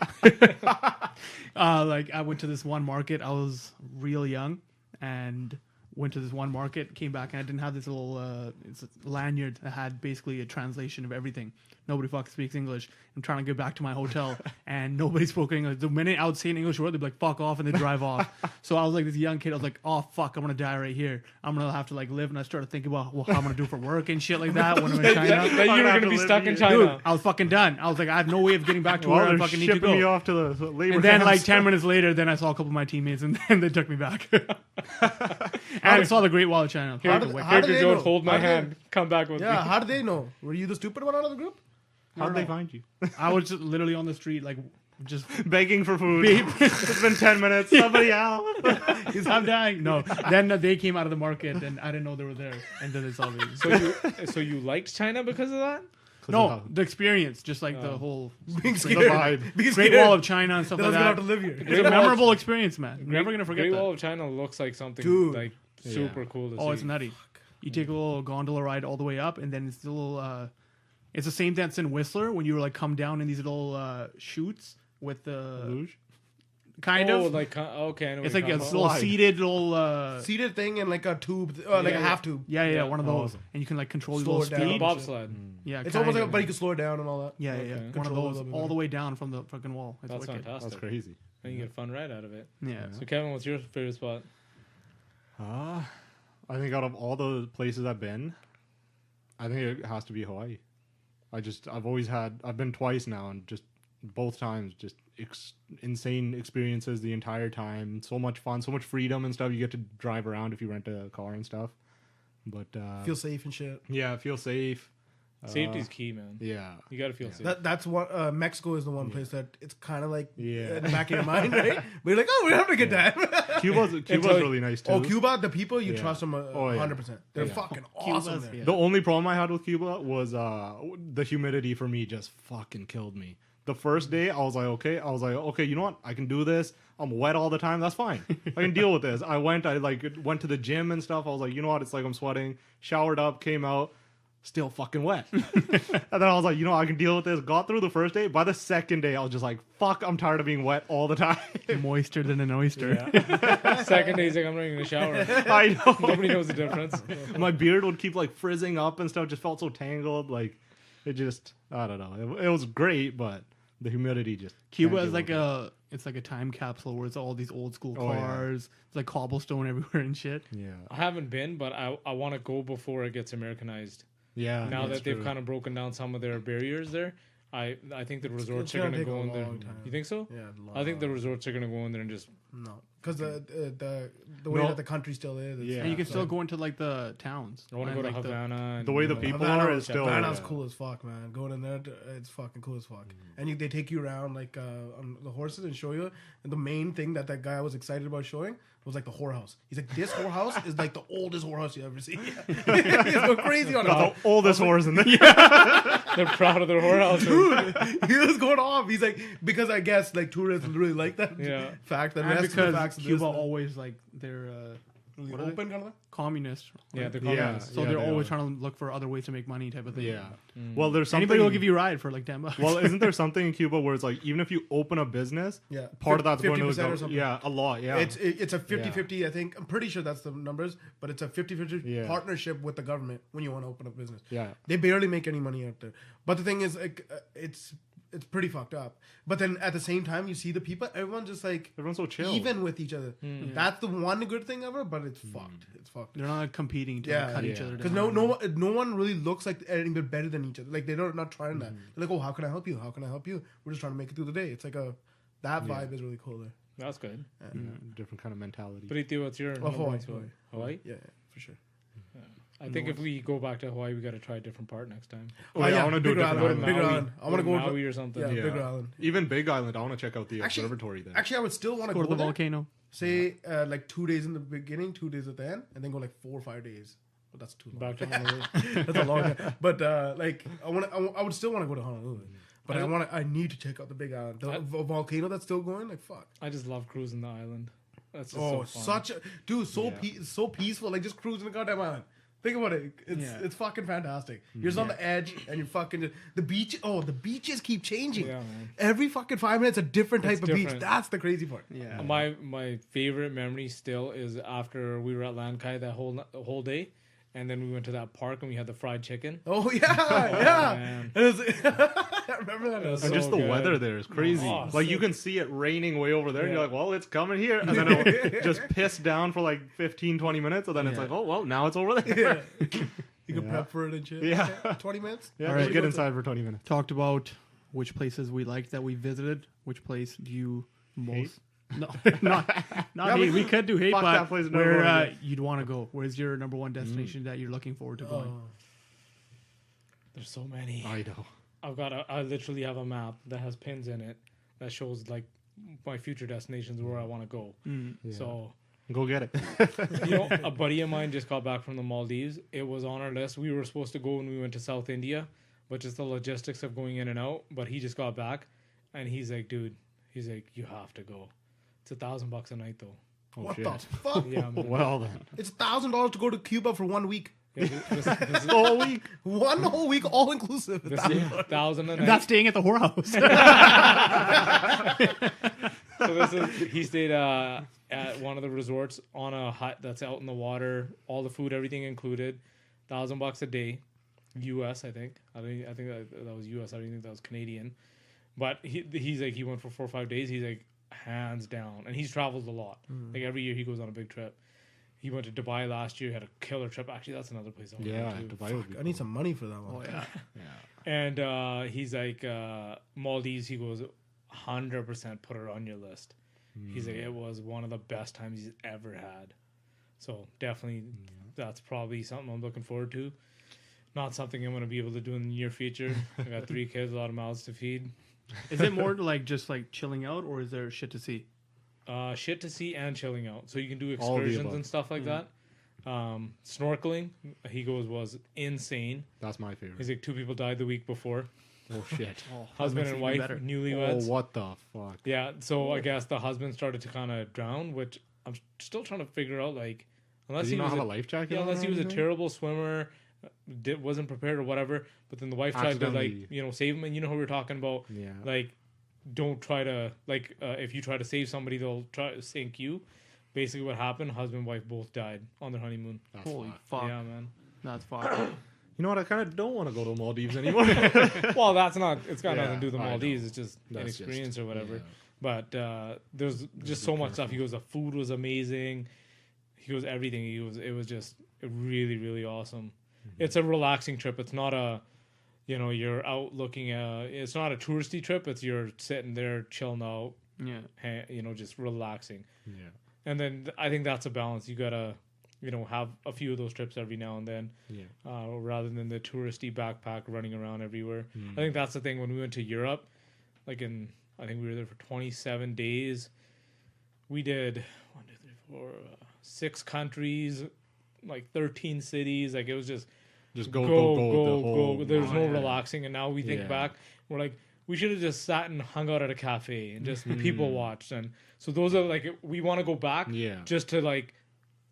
like I went to this one market. I was real young and went to this one market. Came back and I didn't have this little it's a lanyard that had basically a translation of everything. Nobody fucking speaks English. I'm trying to get back to my hotel, and nobody spoke English. The minute I would say an English word, they'd be like, fuck off, and they'd drive off. So I was like this young kid. I was like, oh, fuck, I'm going to die right here. I'm going to have to like live. And I started thinking about how I'm going to do for work and shit like that when I'm in China. That you were going to be stuck in China. Dude, I was fucking done. I was like, I have no way of getting back to where I they're fucking need to shipping go. me off to the labor And then, camps. like 10 minutes later, then I saw a couple of my teammates, and then they took me back. And I saw the Great Wall of China. How Fucking did- wicked. how did Here, they Joe, know? hold my How did they- hand. Come back with Yeah, me. how did they know? Were you the stupid one out of the group? How'd they find you? I was just literally on the street, like, just Begging for food. It's been 10 minutes. Somebody help. I'm dying. No. Then they came out of the market, and I didn't know they were there. And then they saw me. So you liked China because of that? No, the experience, just like the whole Being The scared. vibe. Being Great scared Wall of China and stuff that I like was going to that. have to live here. It's a memorable experience, man. Never gonna forget Great that. Wall of China looks like something Dude. like super cool to see. Oh, it's nutty. You take a little gondola ride all the way up, and then it's a little. It's the same that's in Whistler when you like come down in these little chutes with the Luge? kind oh, of. like okay, I know It's what like you're a talking little about. seated little. Seated thing and like a tube, like a Yeah, half tube. Yeah, one of Oh. those, and you can like control your Slow little it down. speed. bobsled. Yeah, It's almost kind like, of. but you can slow it down and all that. Yeah. Okay. One of Control a those little bit all better. the way down from the fucking wall. It's That's wicked. fantastic. That's crazy. And you get a fun ride out of it. Yeah. So Kevin, what's your favorite spot? I think out of all the places I've been, I think it has to be Hawaii. I've been twice now, and just both times, just insane experiences the entire time. So much fun, so much freedom and stuff. You get to drive around if you rent a car and stuff. But Feel safe and shit. yeah, feel safe. Safety's key, man. Yeah, You gotta feel safe. That's what Mexico is the one place that it's kind of like Yeah. in the back of your mind, right? But you're like, oh, we're having a good time. Cuba's really nice too. Oh, Cuba, the people you Yeah. trust them Oh, yeah. 100%. They're Yeah. fucking Cuba's- awesome. There. yeah. The only problem I had with Cuba was the humidity for me just fucking killed me. The first day, I was like, okay, you know what? I can do this. I'm wet all the time. That's fine. I can deal with this. I went to the gym and stuff. I was like, you know what? It's like I'm sweating. Showered up, came out, still fucking wet. And then I was like, you know, I can deal with this. Got through the first day. By the second day, I was just like, fuck, I'm tired of being wet all the time. Moister than an oyster. Second day, he's like, I'm not even gonna shower. I know. Nobody knows the difference. My beard would keep like frizzing up and stuff. Just felt so tangled. Like it just, I don't know. It was great, but the humidity just. Cuba can't is deal like with it's like a time capsule where it's all these old school Oh, yeah. cars. It's like cobblestone everywhere and shit. it. Yeah. I haven't been, but I want to go before it gets Americanized. Yeah. Now that's that they've true. kind of broken down some of their barriers there, I think the resorts it's are gonna gonna take go a in there. long time. You think so? Yeah, I think the resorts are gonna go in there and just no, because the way No. that the country still is. It's Yeah. And you can so- still go into like the towns. I want to and, go to like, Havana. The way the and, people Havana, are is still. Havana's cool as fuck, man. Going in there, it's fucking cool as fuck. And they take you around like on the horses and show you. And the main thing that guy was excited about showing was like the whorehouse. He's like, this whorehouse is like the oldest whorehouse you ever see. He's going crazy on Got it. the oldest horse in there. They're proud of their whorehouse. He was going off. He's like, because I guess like tourists really like that Yeah. fact. That And rest of the because facts of Cuba this, always like they're really what are they? open kind of. communist. Yeah, they're Yeah. communists. So Yeah, they're they always are. trying to look for other ways to make money type of thing. Yeah. Well, there's something. Anybody will give you a ride for like $10. Well, isn't there something in Cuba where it's like even if you open a business, Yeah. part of that's going to the 50% or government. something. Yeah, a lot. Yeah. It's a 50-50, I think. I'm pretty sure that's the numbers, but it's a 50-50 Yeah. partnership with the government when you want to open a business. Yeah. They barely make any money out there. But the thing is, like, it's pretty fucked up. But then at the same time, you see the people, everyone's just like Everyone's so chill. even with each other. That's the one good thing ever, but it's fucked. It's fucked. They're not competing to Yeah. cut each Yeah. other Because down. no one really looks like any bit better than each other. Like they're not trying that. They're like, oh, how can I help you? How can I help you? We're just trying to make it through the day. It's like that vibe is really cool there. That's good. Different kind of mentality. Pretty, what's your number Hawaii, one spot? Hawaii? Yeah, for sure. I think if we go back to Hawaii, we got to try a different part next time. Oh, yeah, I want to do a Bigger different island. island. Bigger Maui. island. I want to go Maui or something. Yeah, Yeah. bigger island. Even Big Island, I want to check out the Actually- observatory there. Actually, I would still want to Go to go the there. volcano. Say like 2 days in the beginning, 2 days at the end, and then go like 4 or 5 days. But that's too long. Back to Honolulu. That's a long time. But like I would still want to go to Honolulu. But I need to check out the Big Island. The volcano that's still going. Like fuck. I just love cruising the island. That's just Oh, so fun. such a dude. So peaceful. Like just cruising the goddamn island. Think about it. It's fucking fantastic. You're just on the edge, and you're fucking the beach. Oh, the beaches keep changing. Yeah, man. Every fucking 5 minutes, a different type It's of beach. different. That's the crazy part. Yeah. My favorite memory still is after we were at Lankai that whole day, and then we went to that park and we had the fried chicken. Oh yeah. Man. It was, I remember that. It was And just so the good. weather there is crazy. Oh, like you sick. can see it raining way over there, and Yeah. you're like, well, it's coming here. And then it'll just piss down for like 15, 20 minutes, and then it's Yeah. like, oh, well, now it's over there. Yeah. You can Yeah. prep for it and shit. Yeah. Okay, 20 minutes? Yeah, All just right. get inside for 20 minutes. Talked about which places we liked that we visited. Which place do you most? No, not Yeah, hate. We could do hate, fuck but that place, never where going again. you'd want to go. Where's your number one destination that you're looking forward to going? Oh. There's so many. I know. I literally have a map that has pins in it that shows like my future destinations where I want to go. Yeah. So, Go get it. you know, a buddy of mine just got back from the Maldives. It was on our list. We were supposed to go when we went to South India, but just the logistics of going in and out. But he just got back, and he's like, dude, he's like, you have to go. It's $1,000 a night though. Oh, What shit. the fuck? Yeah, man. Well, then. It's $1,000 to go to Cuba for 1 week. Yeah, this is All week. 1 whole week, all inclusive. this is $1,000 a night. And that's staying at the whorehouse. So this is he stayed at one of the resorts on a hut that's out in the water, all the food, everything included, $1,000 a day, U.S. I think. I think that was U.S. I don't think that was Canadian. But he's like he went for 4 or 5 days. He's like hands down, and he's traveled a lot. Like every year he goes on a big trip. He went to Dubai last year. Had a killer trip. Actually, that's another place I want Yeah, to go to. Dubai would be I need some money for that one. Oh yeah. And he's like Maldives. He goes 100% put it on your list. He's like it was one of the best times he's ever had. So definitely, that's probably something I'm looking forward to. Not something I'm going to be able to do in the near future. I got 3 kids, a lot of mouths to feed. Is it more like just like chilling out, or is there shit to see? Shit to see and chilling out. So you can do All of the excursions above. and stuff like that. Snorkeling, he goes, was insane. That's my favorite. He's like 2 people died the week before. Oh, shit. Husband makes it and even wife, better. newlyweds. Oh, what the fuck? Yeah, so I guess the husband started to kind of drown, which I'm still trying to figure out. Like, unless Does he he not was have a, a life jacket? yeah, on unless or he was a anything? terrible swimmer, wasn't prepared or whatever. But then the wife tried to like Accidentally. save him, and you know how we were talking about Yeah. like don't try to like if you try to save somebody, they'll try to sink you. Basically, what happened? Husband and wife both died on their honeymoon. That's Holy fucked. fuck. Yeah, man. That's fuck. You know what? I kind of don't want to go to Maldives anymore. Well, that's not. It's got nothing to do with the I know. Maldives. It's just an That's experience just- or whatever. yeah. But there's just so much stuff. He goes, the food was amazing. He goes, everything. It was just really, really awesome. It's a relaxing trip. It's not a, you're out looking. It's not a touristy trip. It's you're sitting there chilling out, Yeah. just relaxing. Yeah. And then I think that's a balance. You gotta, have a few of those trips every now and then, Yeah. rather than the touristy backpack running around everywhere. I think that's the thing when we went to Europe, I think we were there for 27 days. We did 1, 2, 3, 4, 6 countries, like 13 cities. Like it was just Just go. The whole There was no yeah. relaxing. And now we think Yeah. back, we're like, we should have just sat and hung out at a cafe and just people watched. And so those are like, we want to go back Yeah. just to like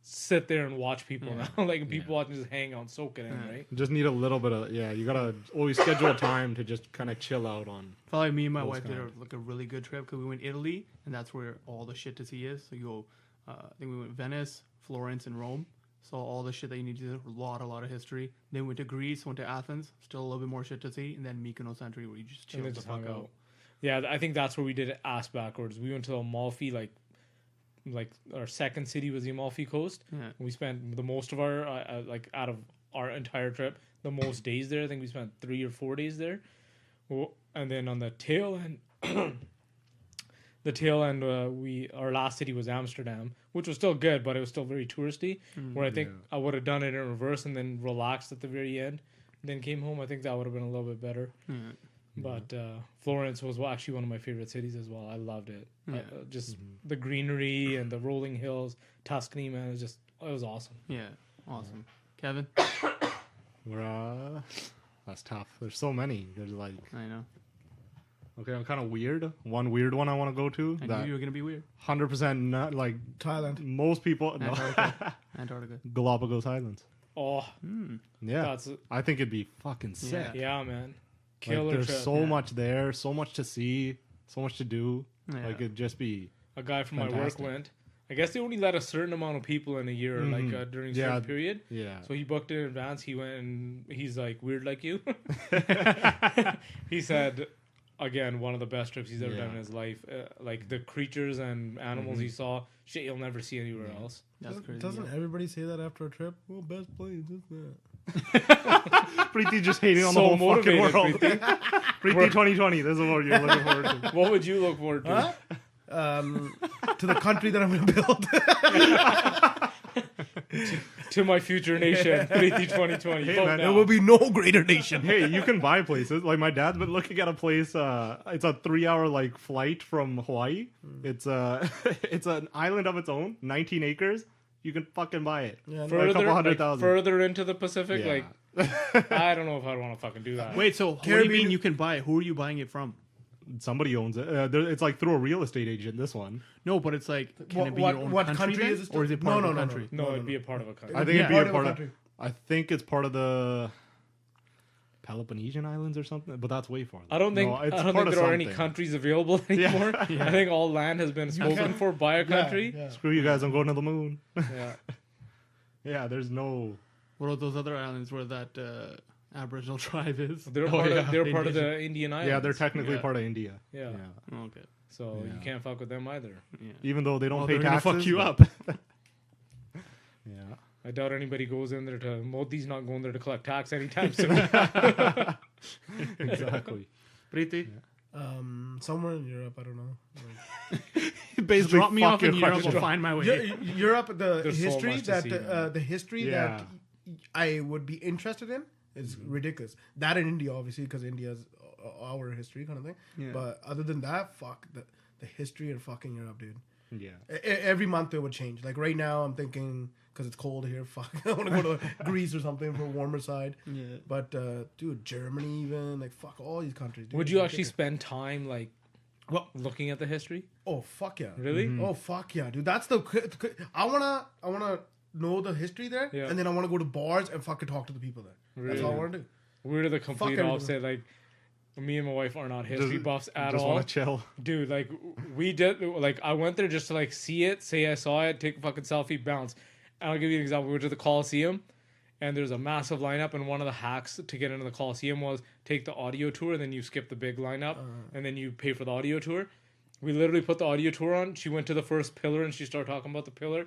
sit there and watch people now. Like people watch and just hang out and soak it in, right? Just need a little bit of you gotta always schedule time to just kind of chill out on. Felt like me and my Those wife did kind. like a really good trip because we went Italy, and that's where all the shit to see is. So you go, I think we went Venice, Florence, and Rome. Saw all the shit that you need to do. A lot of history. Then we went to Greece, went to Athens, still a little bit more shit to see, and then Mykonos Century where you just chill And then the just fuck hung out. out. Yeah, I think that's where we did it ass backwards. We went to Amalfi, like our second city was the Amalfi Coast. Yeah. We spent the most of our like out of our entire trip, the most days there. I think we spent 3 or 4 days there. And then on the tail end, our last city was Amsterdam, which was still good, but it was still very touristy. Where I think I would have done it in reverse and then relaxed at the very end, and then came home. I think that would have been a little bit better. But Florence was actually one of my favorite cities as well. I loved it. Just the greenery and the rolling hills, Tuscany, man, it was awesome. Yeah, awesome. Kevin, We're that's tough. There's so many. There's like I know. okay, I'm kind of weird. One weird one I want to go to. I that knew you were gonna be weird. 100% not like Thailand. most people. No. Antarctica. Galapagos Islands. Oh, Yeah, that's I think it'd be fucking sick. yeah, man, Like, killer there's trip. so much there, so much to see, so much to do. Yeah. Like it'd just be A guy from my work Fantastic. went. I guess they only let a certain amount of people in a year, like during a certain period. Yeah. So he booked it in advance. He went and he's like weird like you. He said, again, one of the best trips he's ever done in his life. Like the creatures and animals he saw, shit you'll never see anywhere else. That's crazy. Doesn't everybody say that after a trip? Well, best place, isn't it? Preeti just hating on So the whole fucking motivated, world. Preeti. Preeti 2020. This is what you're looking forward to. What would you look forward to? Huh? To the country that I'm going to build. To my future nation, Preeti 2020. Hey, Vote man, now. There will be no greater nation. Hey, you can buy places. Like my dad's been looking at a place. It's a 3-hour like flight from Hawaii. It's it's an island of its own, 19 acres. You can fucking buy it. Yeah, For a couple hundred thousand. further into the Pacific, Yeah. like I don't know if I'd want to fucking do that. Wait, so what do you Caribbean- mean you can buy it? Who are you buying it from? Somebody owns it. It's like through a real estate agent. This one. No, but it's like, can it be your own what country, country then? is it? Or is it part No, of no, the no, country? No, it'd be a part of a country. I think it'd be part a of a part of. country. I think it's part of the Peloponnesian Islands or something. But that's way farther. I don't think No, it's I don't part think of there are any something. countries available anymore. I think all land has been spoken for by a country. Yeah. Screw you guys! I'm going to the moon. Yeah. Yeah, there's no. What are those other islands where that Aboriginal tribe is? They're Oh, part yeah. of they're part of Indian. the Indian Islands. Yeah, they're technically Yeah. part of India. Yeah. Oh, okay. So Yeah. you can't fuck with them either. Yeah. Even though they don't Well, pay they're gonna taxes. fuck you but- up. Yeah. I doubt anybody goes in there to Modi's not going there to collect tax anytime soon. Exactly. Preeti, Somewhere in Europe, I don't know. Basically, drop me fuck off in your Europe. question. I'll find my way. Europe, the There's so history much to that see, man. the history Yeah. that I would be interested in is ridiculous. That in India, obviously, because India's our history kind of thing. Yeah. But other than that, fuck the history of fucking Europe, dude. Yeah. Every month it would change. Like right now, I'm thinking because it's cold here. Fuck, I want to go to Greece or something for a warmer side. Yeah. But dude, Germany even like fuck all these countries. Dude. Would you It's actually ridiculous. spend time like Well, looking at the history? oh fuck yeah, Really? Oh fuck yeah, dude. That's the I wanna know the history there, Yeah. and then I wanna go to bars and fucking talk to the people there. That's all I wanna do. We're the complete everything. opposite. Like me and my wife are not history Just- buffs at Just all. want to chill. Dude, like we did like I went there just to like see it, say I saw it, take a fucking selfie, bounce. And I'll give you an example. We went to the Coliseum and there's a massive lineup, and one of the hacks to get into the Coliseum was take the audio tour and then you skip the big lineup and then you pay for the audio tour. We literally put the audio tour on. She went to the first pillar and she started talking about the pillar.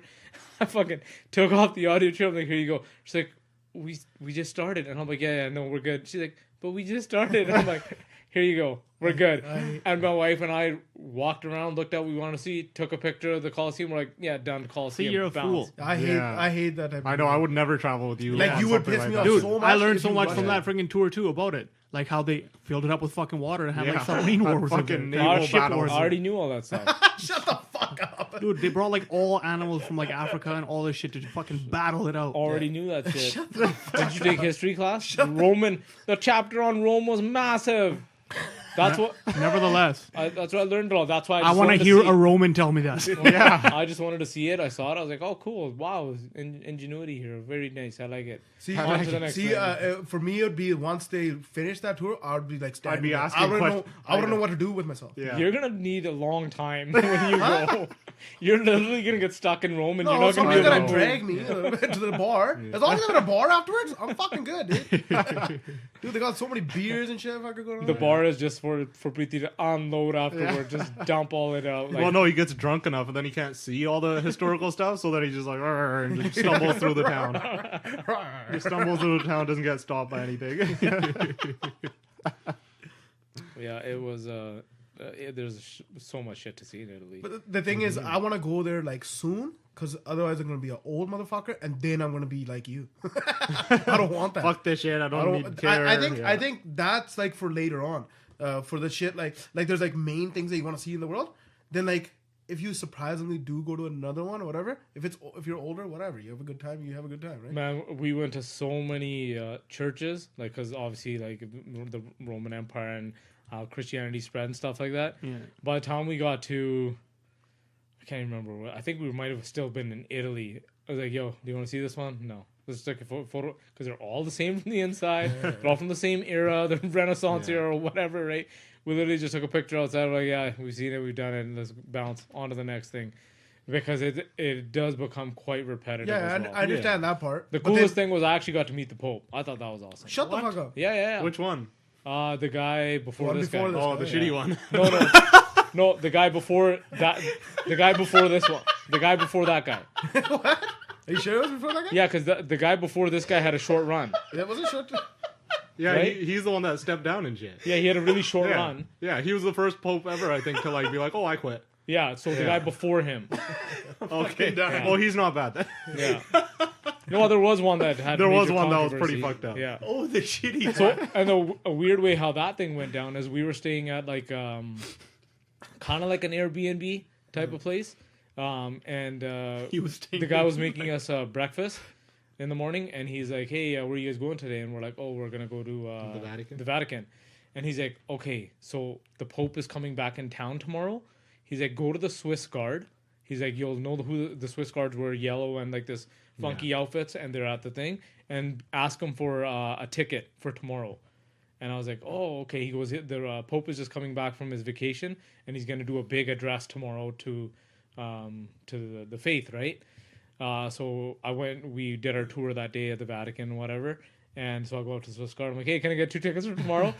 I fucking took off the audio tour. I'm like, here you go. She's like, we just started. And I'm like, yeah, no, we're good. She's like, but we just started. And I'm like, here you go. We're good. And my wife and I walked around, looked at what we wanted to see, took a picture of the Coliseum. We're like, yeah, done Coliseum. See, you're a bounce. fool. I Yeah. hate that type. I know. I would never travel with you. Like, on you would something piss like me that. off Dude, so I much learned if so you much rush from it. that freaking tour too about it. Like how they filled it up with fucking water and had Yeah. like submarine Had wars. fucking in there. naval Our ship battles. wars. I already knew all that stuff. Shut the fuck up. Dude, they brought like all animals from like Africa and all this shit to fucking battle it out. Already knew that shit. Did you take history class? The chapter on Rome was massive. That's what Nevertheless, that's what I learned about. That's why I want wanted to hear see a it. Roman tell me that. Yeah. I just wanted to see it. I saw it. I was like, oh, cool. Wow. Ingenuity here. Very nice. I like it. See, On to the next thing. for me, it'd be once they finish that tour, I'd be like, standing I'd be there. asking I wouldn't know. questions. I wouldn't know what to do with myself. Yeah. You're going to need a long time when you go. You're literally going to get stuck in Rome and No, you're not going to somebody's be able gonna to drag me to the bar. As long as I'm at a bar afterwards, I'm fucking good, dude. Dude, they got so many beers and shit. If I could go to The bar is just for Preeti to unload afterward. Just dump all it out. Like, Well, no, he gets drunk enough and then he can't see all the historical stuff, so that he just like "Arr," and just stumbles through the town. Just stumbles through the town, doesn't get stopped by anything. yeah, it was. There's so much shit to see in Italy. But the thing is, I want to go there like soon, because otherwise I'm gonna be an old motherfucker, and then I'm gonna be like you. I don't want that. Fuck this shit. I don't need care. I think that's like for later on. For the shit like there's like main things that you want to see in the world. Then like if you surprisingly do go to another one or whatever, if you're older, whatever, you have a good time. You have a good time, right? Man, we went to so many churches, like, because obviously, like, the Roman Empire and how Christianity spread and stuff like that. Yeah. By the time we got to, I can't remember. I think we might have still been in Italy. I was like, "Yo, do you want to see this one?" No. Let's take a photo because they're all the same from the inside. They're all from the same era, the Renaissance era or whatever, right? We literally just took a picture outside. We're like, yeah, we've seen it, we've done it, and let's bounce on to the next thing. because it does become quite repetitive. Yeah, as well. I understand that part. The But coolest thing was I actually got to meet the Pope. I thought that was awesome. Shut the fuck up. Yeah. Which one? The guy before One this before guy. this Oh, the shitty one. No, the guy before that. The guy before this one. The guy before that guy. Are you sure it was before that guy? Yeah, because the guy before this guy had a short run. That wasn't short. Yeah, Right? he's the one that stepped down and shit. Yeah, he had a really short Yeah. run. Yeah, he was the first pope ever, I think, to like be like, oh, I quit. Yeah, so the guy before him. Okay. Yeah. Well, he's not bad then. Yeah. No, there was one that had. There was major one that was pretty controversy. fucked up. Yeah. Oh, the shitty. So, and a weird way how that thing went down is we were staying at like kind of like an Airbnb type of place, and He was the guy was making us breakfast in the morning, and he's like, "Hey, where are you guys going today?" And we're like, "Oh, we're gonna go to The Vatican? The Vatican." And he's like, "Okay, so the Pope is coming back in town tomorrow." He's like, "Go to the Swiss Guard." He's like, "You'll know who the Swiss Guards wear yellow and like this funky outfits, and they're at the thing, and ask them for a ticket for tomorrow." And I was like, "Oh, okay." He goes, "The Pope is just coming back from his vacation, and he's gonna do a big address tomorrow to the faith, right?" So I went. We did our tour that day at the Vatican, whatever. And so I go up to the Swiss Guard. I'm like, "Hey, can I get 2 tickets for tomorrow?"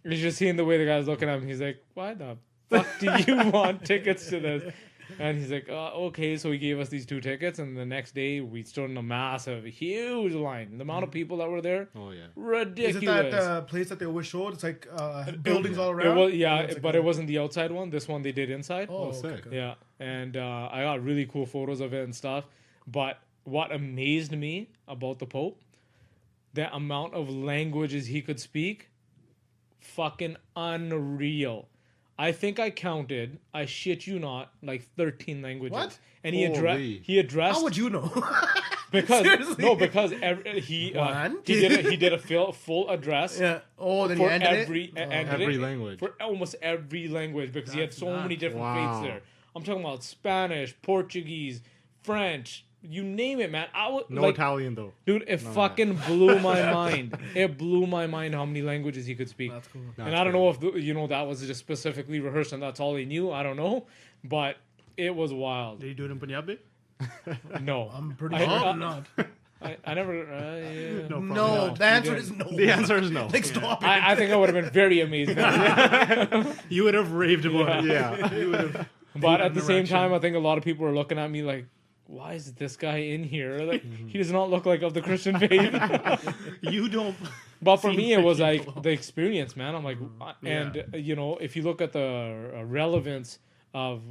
And he's just seeing the way the guy's looking at him. He's like, "Why the fuck do you want tickets to this?" And he's like, "Okay." So he gave us these 2 tickets, and the next day we stood in a massive, huge line. The amount of people that were there, Oh, yeah. ridiculous. Is it that place that they always showed? It's like buildings all around. It was, It's like but it wasn't the outside one. This one they did inside. Oh, Oh, sick. okay. Yeah, and I got really cool photos of it and stuff. But what amazed me about the Pope, the amount of languages he could speak, fucking unreal. I think I counted, I shit you not, like 13 languages. What? And Holy. he addressed How would you know? because Seriously? no because One, he did a full address. Yeah. Oh, then For you ended every it. ended Every it language. for almost every language because he had so many different Wow. faiths there. I'm talking about Spanish, Portuguese, French, you name it, man. I would No like, Italian, though. dude. It fucking blew my mind. It blew my mind how many languages he could speak. That's cool. And I don't know if that was just specifically rehearsed and that's all he knew. I don't know, but it was wild. Did he do it in Punjabi? No, I'm pretty I- sure I- I'm not. I never. Yeah. No, probably No, not. the answer You is no. The answer is no. Like, stop it. I think I would have been very amazed. You would have raved about it. Yeah. You would have. But at the same Interaction. time, I think a lot of people are looking at me like, why is this guy in here? Like, he does not look like of the Christian faith. You don't. But for Seems me, it like was you like don't. the experience, man. I'm like, and if you look at the relevance of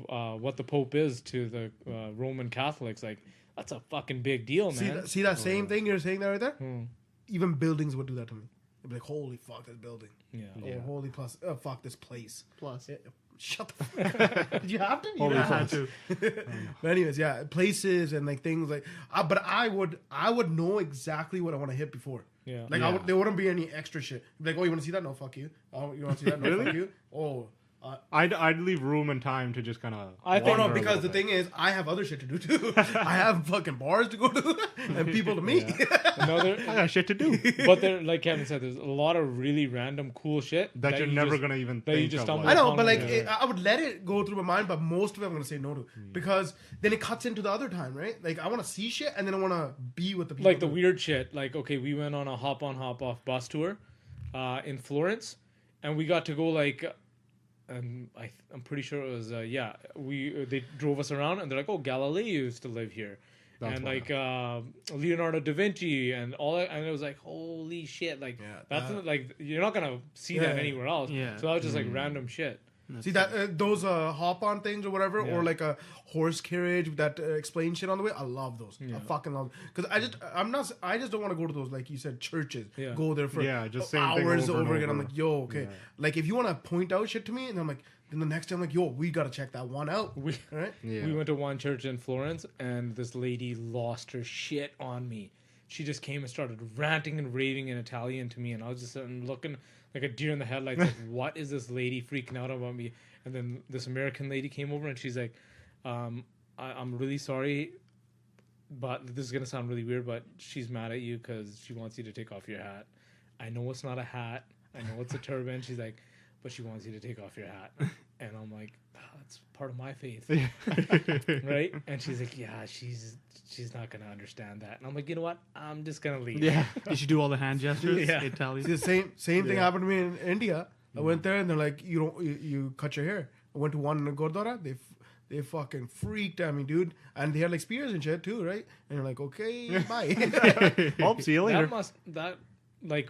what the Pope is to the Roman Catholics, like that's a fucking big deal, man. See that same thing you're saying there right there? Even buildings would do that to me. They'd be like, holy fuck, this building. Yeah. Or holy plus, fuck, this place. Plus. Yeah, shut the fuck up. Did you have to? You I didn't had have to. But anyways, yeah, places and like things like, but I would know exactly what I want to hit before. Yeah. Like Yeah. there wouldn't be any extra shit. Like, oh, you want to see that? No, fuck you. Oh, you want to see that? No, Really? fuck you. Oh. I'd leave room and time to just kind of. I think- Oh no, because the thing is, I have other shit to do too. I have fucking bars to go to and people to meet. No, I got shit to do but there, like Kevin said, there's a lot of really random cool shit that you're you never just- gonna even that you think just of. stumble I Like, know, but like Yeah. I would let it go through my mind, but most of it I'm gonna say no to Hmm. because then it cuts into the other time, right? Like I want to see shit and then I want to be with the people. like the weird shit. Like, okay, we went on a hop on hop off bus tour in Florence, and we got to go like, and I'm pretty sure it was they drove us around, and they're like, oh, Galileo used to live here. That's and wild. like Leonardo da Vinci and all that, and it was like holy shit, like Yeah, that's that- like you're not gonna see that Yeah. anywhere else. Yeah. So that was just like random shit. See that those hop on things or whatever, Yeah. or like a horse carriage that explains shit on the way. I love those. Yeah. I fucking love because I just don't want to go to those like you said churches. Yeah. Go there for just same thing hours over and over again. I'm over. like, yo, okay. Yeah. Like if you want to point out shit to me, and I'm like, then the next day I'm like, yo, we gotta check that one out. We Right? Yeah. we went to one church in Florence, and this lady lost her shit on me. She just came and started ranting and raving in Italian to me, and I was just sitting looking like a deer in the headlights. Like, what is this lady freaking out about me? And then this American lady came over, and she's like, I'm really sorry, but this is gonna sound really weird, but she's mad at you because she wants you to take off your hat. I know it's not a hat. I know it's a turban. She's like, but she wants you to take off your hat. And I'm like, that's part of my faith. Right? And she's like, yeah, she's not going to understand that. And I'm like, you know what? I'm just going to leave. Yeah. You should do all the hand gestures. Yeah. Italian. See, the same thing happened to me in India. I went there and they're like, you cut your hair. I went to one in Gurdwara. They fucking freaked at me, dude. And they had like spears and shit too, right? And you're like, okay, bye. Oh, see you later.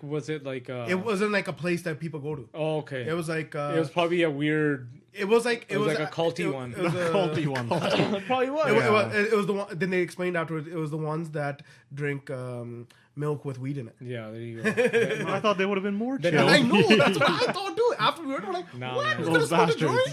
Was it like It wasn't like a place that people go to. Oh, okay. It was like it was probably a weird. It was like a culty one. It was a Culty one. It probably was. It was the one. Then they explained afterwards. It was the ones that drink milk with weed in it. Yeah, there you go. I thought they would have been more chill. I know. That's what I thought too. After we heard, we're like, Nah, what? man. We're gonna smoke a joint?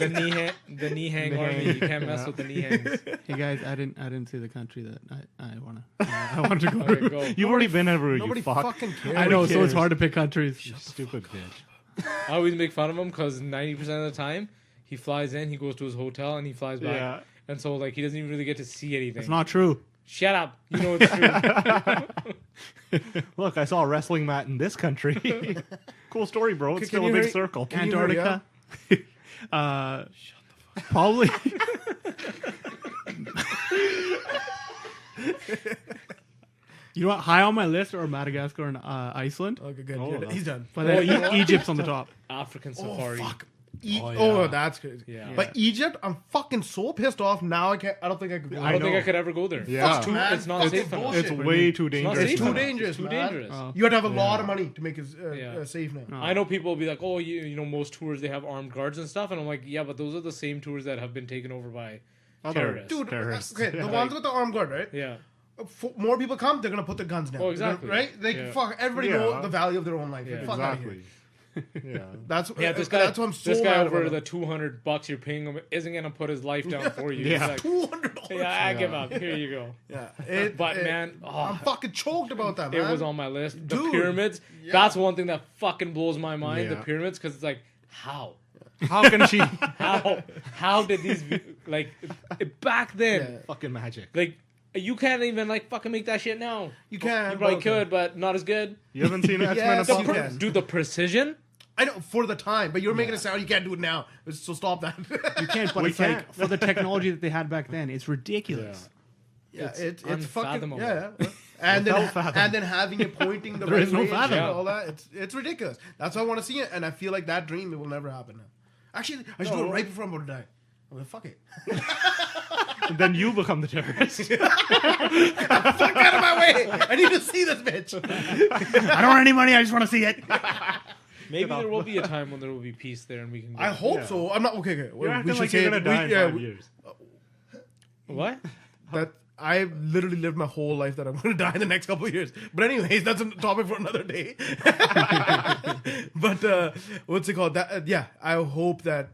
The knee hang army. You can't mess with the knee hangs. Hey guys, I didn't say the country that I want to go Okay, to. go. You've already been everywhere, Nobody you fuck. fucking cares. I know, so cares? it's hard to pick countries. You stupid bitch. I always make fun of him because 90% of the time he flies in, he goes to his hotel, and he flies back. Yeah. And so like he doesn't even really get to see anything. It's not true. Shut up. You know it's true. Look, I saw a wrestling mat in this country. Cool story, bro. It's Can still a you big hurry- circle. Can you hurry Antarctica. Probably. You know what? High on my list are Madagascar and Iceland, Okay, good. Oh, He's done. but Oh, then you know what? Egypt's on the top. African Oh safari. fuck. Oh, yeah. Oh, that's crazy. Yeah. But Egypt, I'm fucking so pissed off now. I don't think I could go. I don't think know. I could ever go there. Yeah. It's, too, Man, it's not it's safe enough. bullshit. It's way too It's not dangerous. safe too enough. dangerous, It's too man. dangerous. Oh. You have to have a lot of money to make it Yeah. safe now. Oh. I know people will be like, oh, you know, most tours they have armed guards and stuff, and I'm like, yeah, but those are the same tours that have been taken over by terrorists. Dude, Terrorists. okay, the ones with the armed guard, right? Yeah, More people come, they're gonna put their guns down. Oh, exactly. Right? They Yeah. fuck. Everybody Yeah. know the value of their own life. Yeah. Fuck outta here. Exactly. Yeah. That's yeah. This guy, That's why I'm so this guy mad over about the it. $200 you're paying him isn't gonna put his life down for you. Yeah. He's like, $200. yeah, I give up. Here you go. Yeah. But man, I'm fucking choked about that, man. it was on my list. The Dude, pyramids. yeah. That's one thing that fucking blows my mind. The Yeah. pyramids, because it's like, how? How can she How did these like back then? Yeah. fucking magic? Like you can't even like fucking make that shit now. You can. You probably but- could, but not as good. You haven't seen X-Men Yes, Apocalypse? you can. Dude, the precision. I know for the time, but you're making it sound you can't do it now. So stop that. You can't, but We it's can't. like for the technology that they had back then, it's ridiculous. Yeah, It's it's fucking unfathomable. yeah. And Without then fathom. and then having it pointing the There right is no way and fathom. shit, all that. It's ridiculous. That's why I want to see it, and I feel like that dream it will never happen now. Actually, I should do it right before I'm about to die. I'm like, fuck it. And then you become the terrorist. Fuck out of my way! I need to see this bitch. I don't want any money. I just want to see it. Maybe there will be a time when there will be peace there, and we can. I hope Yeah. so. I'm not okay. You're acting like you're gonna die in 5 years. What? That I've literally lived my whole life that I'm going to die in the next couple of years. But anyways, that's a topic for another day. But what's it called? That yeah, I hope that.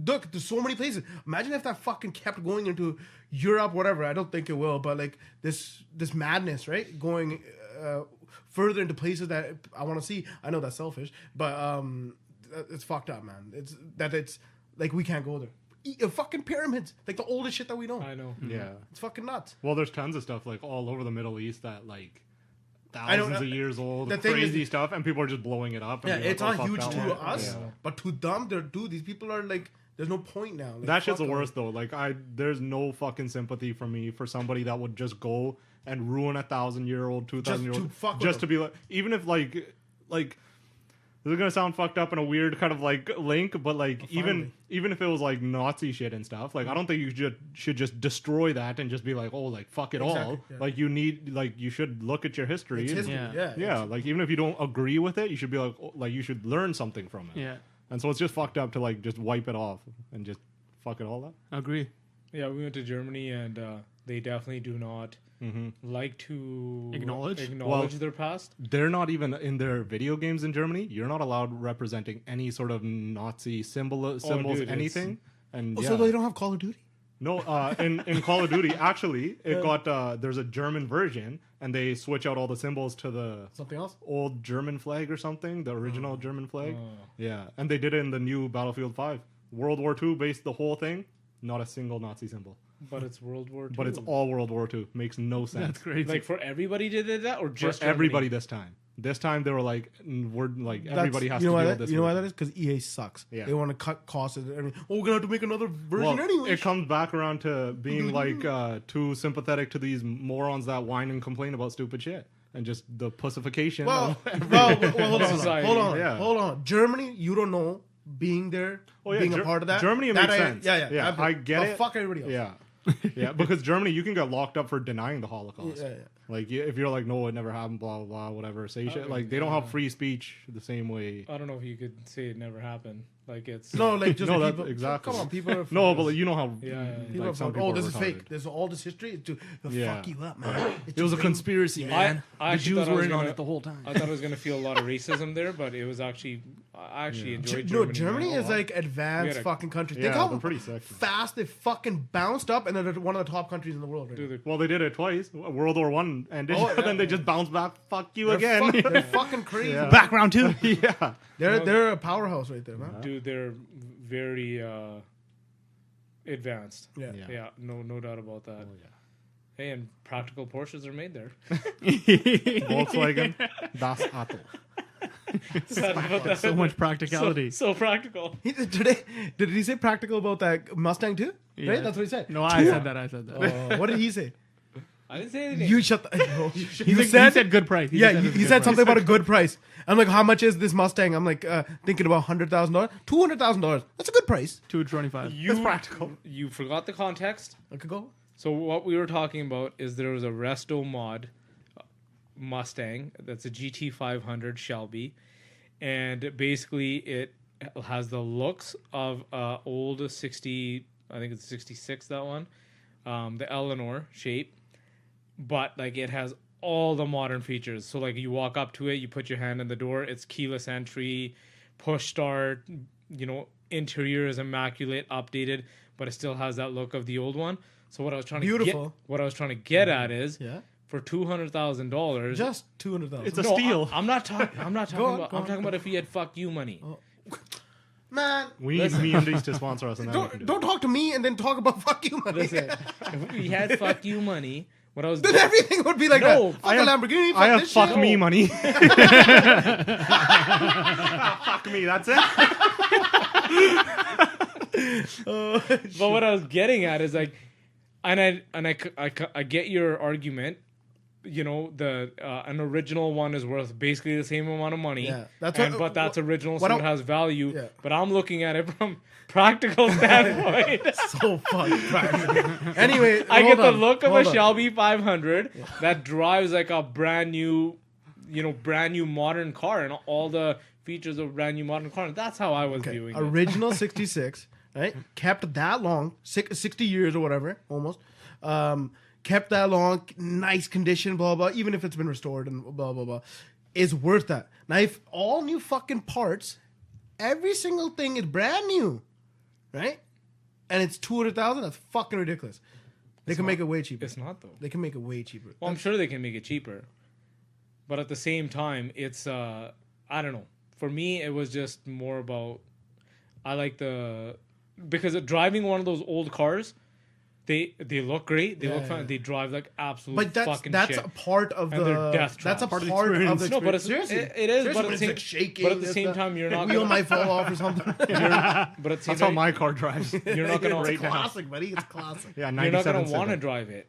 Look, there's so many places. Imagine if that fucking kept going into Europe, whatever. I don't think it will, but like this madness, right? Going further into places that I want to see. I know that's selfish, but it's fucked up, man. It's like we can't go there. Fucking pyramids, like the oldest shit that we know. I know. Yeah. It's fucking nuts. Well, there's tons of stuff like all over the Middle East that like I don't thousands know. of years old, The thing crazy is- stuff, and people are just blowing it up. And Yeah, being it's like, not "Oh, fuck huge that to one." us, Yeah. but to them, dude, these people are like, there's no point now. Like, That shit's the fuck them. worst though. Like there's no fucking sympathy from me for somebody that would just go and ruin 1,000-year-old, 2,000-year-old, to fuck with just to them. be like, even if like this is gonna sound fucked up in a weird kind of like link, but like even if it was like Nazi shit and stuff, like I don't think you should just destroy that and just be like, oh, like fuck it all. Exactly, yeah. Like you should look at your history. It's and- history. Yeah. Yeah. yeah, like even if you don't agree with it, you should be like, oh, like you should learn something from it. Yeah, And so it's just fucked up to like just wipe it off and just fuck it all up. agree. Yeah, we went to Germany, and they definitely do not like to Acknowledge? Well, their past. They're not even in their video games in Germany. You're not allowed representing any sort of Nazi symbols, dude, anything. And Oh, so they don't have Call of Duty? no, in Call of Duty, actually, it got there's a German version, and they switch out all the symbols to the Something else? old German flag or something, the original German flag. Oh. Yeah, and they did it in the new Battlefield 5. World War II based the whole thing. Not a single Nazi symbol, But it's World War II. but it's all World War II. Makes no sense. That's crazy. like for everybody did that, or For just everybody Germany? this time. This time they were like, we're like That's- everybody has you know to why deal that, with this. You know why that version. is? Because EA sucks. Yeah. They want to cut costs. I mean, we're gonna have to make another version Well, anyway. it comes back around to being like too sympathetic to these morons that whine and complain about stupid shit and just the pussification. well, of hold on, Society. hold on, Yeah. hold on. Germany, you don't know being there, Oh, yeah, being a part of that. Germany, it that makes sense. Yeah, Yeah, I get but it. Fuck everybody else. Yeah. Yeah, because Germany, you can get locked up for denying the Holocaust. Yeah, yeah. Like, if you're like, no, it never happened, blah, blah, blah, whatever, say shit. Like, they don't have free speech the same way. I don't know if you could say it never happened. Like it's No, like just No, that- people. exactly. Come on, people are. No, but like, you know how Yeah. People are like, some fuck- people oh, are this is retarded. fake. There's all this history to Yeah. fuck you up, man. It's It was a just conspiracy, man. I The actually Jews thought I were was in on gonna- it the whole time. I thought I was gonna feel a lot of racism there, but it was actually I actually enjoyed No, Germany. Germany man. is like advanced We had a- fucking country. Yeah, Think how they're pretty sexy. fast they fucking bounced up, and they're one of the top countries in the world. Right now. Dude, Well, they did it twice. World War One ended, Oh, and then yeah. they just bounced back. Fuck you They're again. they're fucking crazy. Yeah. Background too. Yeah. They're a powerhouse right there, man. dude, they're very advanced. Yeah. Yeah, no doubt about that. Hey, and practical Porsches are made there. Volkswagen, Das Auto. So much practicality. So practical. Today, did he say practical about that Mustang too? Yeah. Right, that's what he said. No, I said that. I said that. Oh, what did he say? I didn't say anything. You shut the. He said good price. Yeah, just he good said price. something about a good price. I'm like, how much is this Mustang? I'm like, thinking about $100,000, $200,000. That's a good price. 225. That's practical. You forgot the context. I could go. So what we were talking about is there was a resto mod Mustang that's a GT 500 Shelby, and basically it has the looks of old 60. I think it's 66. That one, the Eleanor shape, but like it has all the modern features. So like you walk up to it, you put your hand in the door, it's keyless entry, push start. You know, interior is immaculate, updated, but it still has that look of the old one. So what I was trying to get at is for $200,000, Just $200,000. It's a steal. I'm not talking. I'm not talking on, about. go I'm on, talking about if he had fuck you money. Man, We need me and these to sponsor us, and then we can do don't talk to me and then talk about fuck you money. Listen, if we had fuck you money, what I was Then everything would be like No, that. Fuck a Lamborghini. Fuck I have this fuck shit. me money. Fuck me. That's it. But what I was getting at is like, and I get your argument. You know, the an original one is worth basically the same amount of money. Yeah, that's but that's original, what so it I'm- has value. Yeah. But I'm looking at it from practical standpoint. So fucking practical. Anyway, I hold get the on, look of hold a on. Shelby 500 that drives like a brand new modern car and all the features of a brand new modern car. And that's how I was viewing it. Original 66, right? Kept that long, 60 years or whatever, almost. Kept that long, nice condition, blah, blah, even if it's been restored and blah, blah, blah. Is worth that. Now, if all new fucking parts, every single thing is brand new, right? And it's $200,000, that's fucking ridiculous. They can make it way cheaper. It's not though. They can make it way cheaper. Well, I'm sure they can make it cheaper, but at the same time, it's I don't know. For me, it was just more about I like because driving one of those old cars, they look great. They look fun. yeah. They drive like absolute But that's shit. a part of And they're death that's a traps. part of the No, but it's, experience. Seriously. it is. Seriously, But at when the it's same, like shaking, but at the this, same that. time, you're not. Wheel Gonna, might fall off or something. but at the same That's how time, my car drives. you're not gonna. It's classic, buddy. It's classic. Yeah, You're not 97 gonna want to Civic. drive it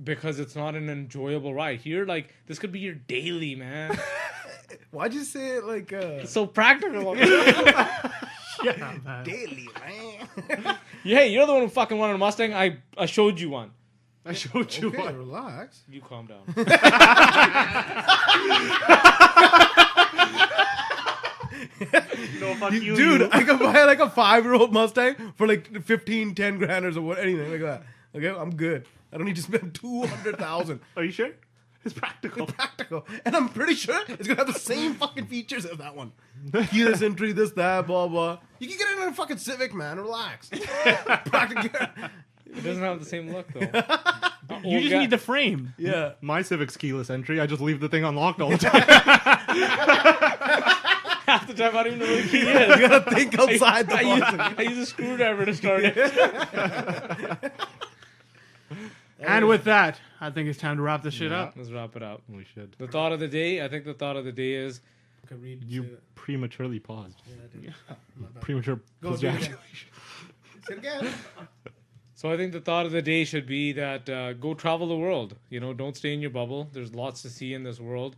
because it's not an enjoyable ride. Here, like this could be your daily, man. Why'd you say it like It's so practical. daily, man? Yeah, you're the one who fucking wanted a Mustang. I showed you one. I showed you Okay, one. relax. You calm down. No, fuck you, Dude, you. I could buy like a 5-year-old Mustang for like 15, 10 grand or what, anything like that. Okay, I'm good. I don't need to spend 200,000. Are you sure? It's practical. Practical, and I'm pretty sure it's gonna have the same fucking features as that one. Keyless entry, this, that, blah, blah. You can get it in a fucking Civic, man. Relax. Practical. It doesn't have the same look though. You just need the frame. Yeah. My Civic's keyless entry. I just leave the thing unlocked all the time. Half the time I don't even know where the key is. You gotta think outside the box. I use a screwdriver to start it. And with that, I think it's time to wrap this shit up. Let's wrap it up. We should. The thought of the day. I think the thought of the day is You prematurely paused. Yeah, I did. Premature Go do it again. ejaculation. Say it again. So I think the thought of the day should be that go travel the world. You know, don't stay in your bubble. There's lots to see in this world.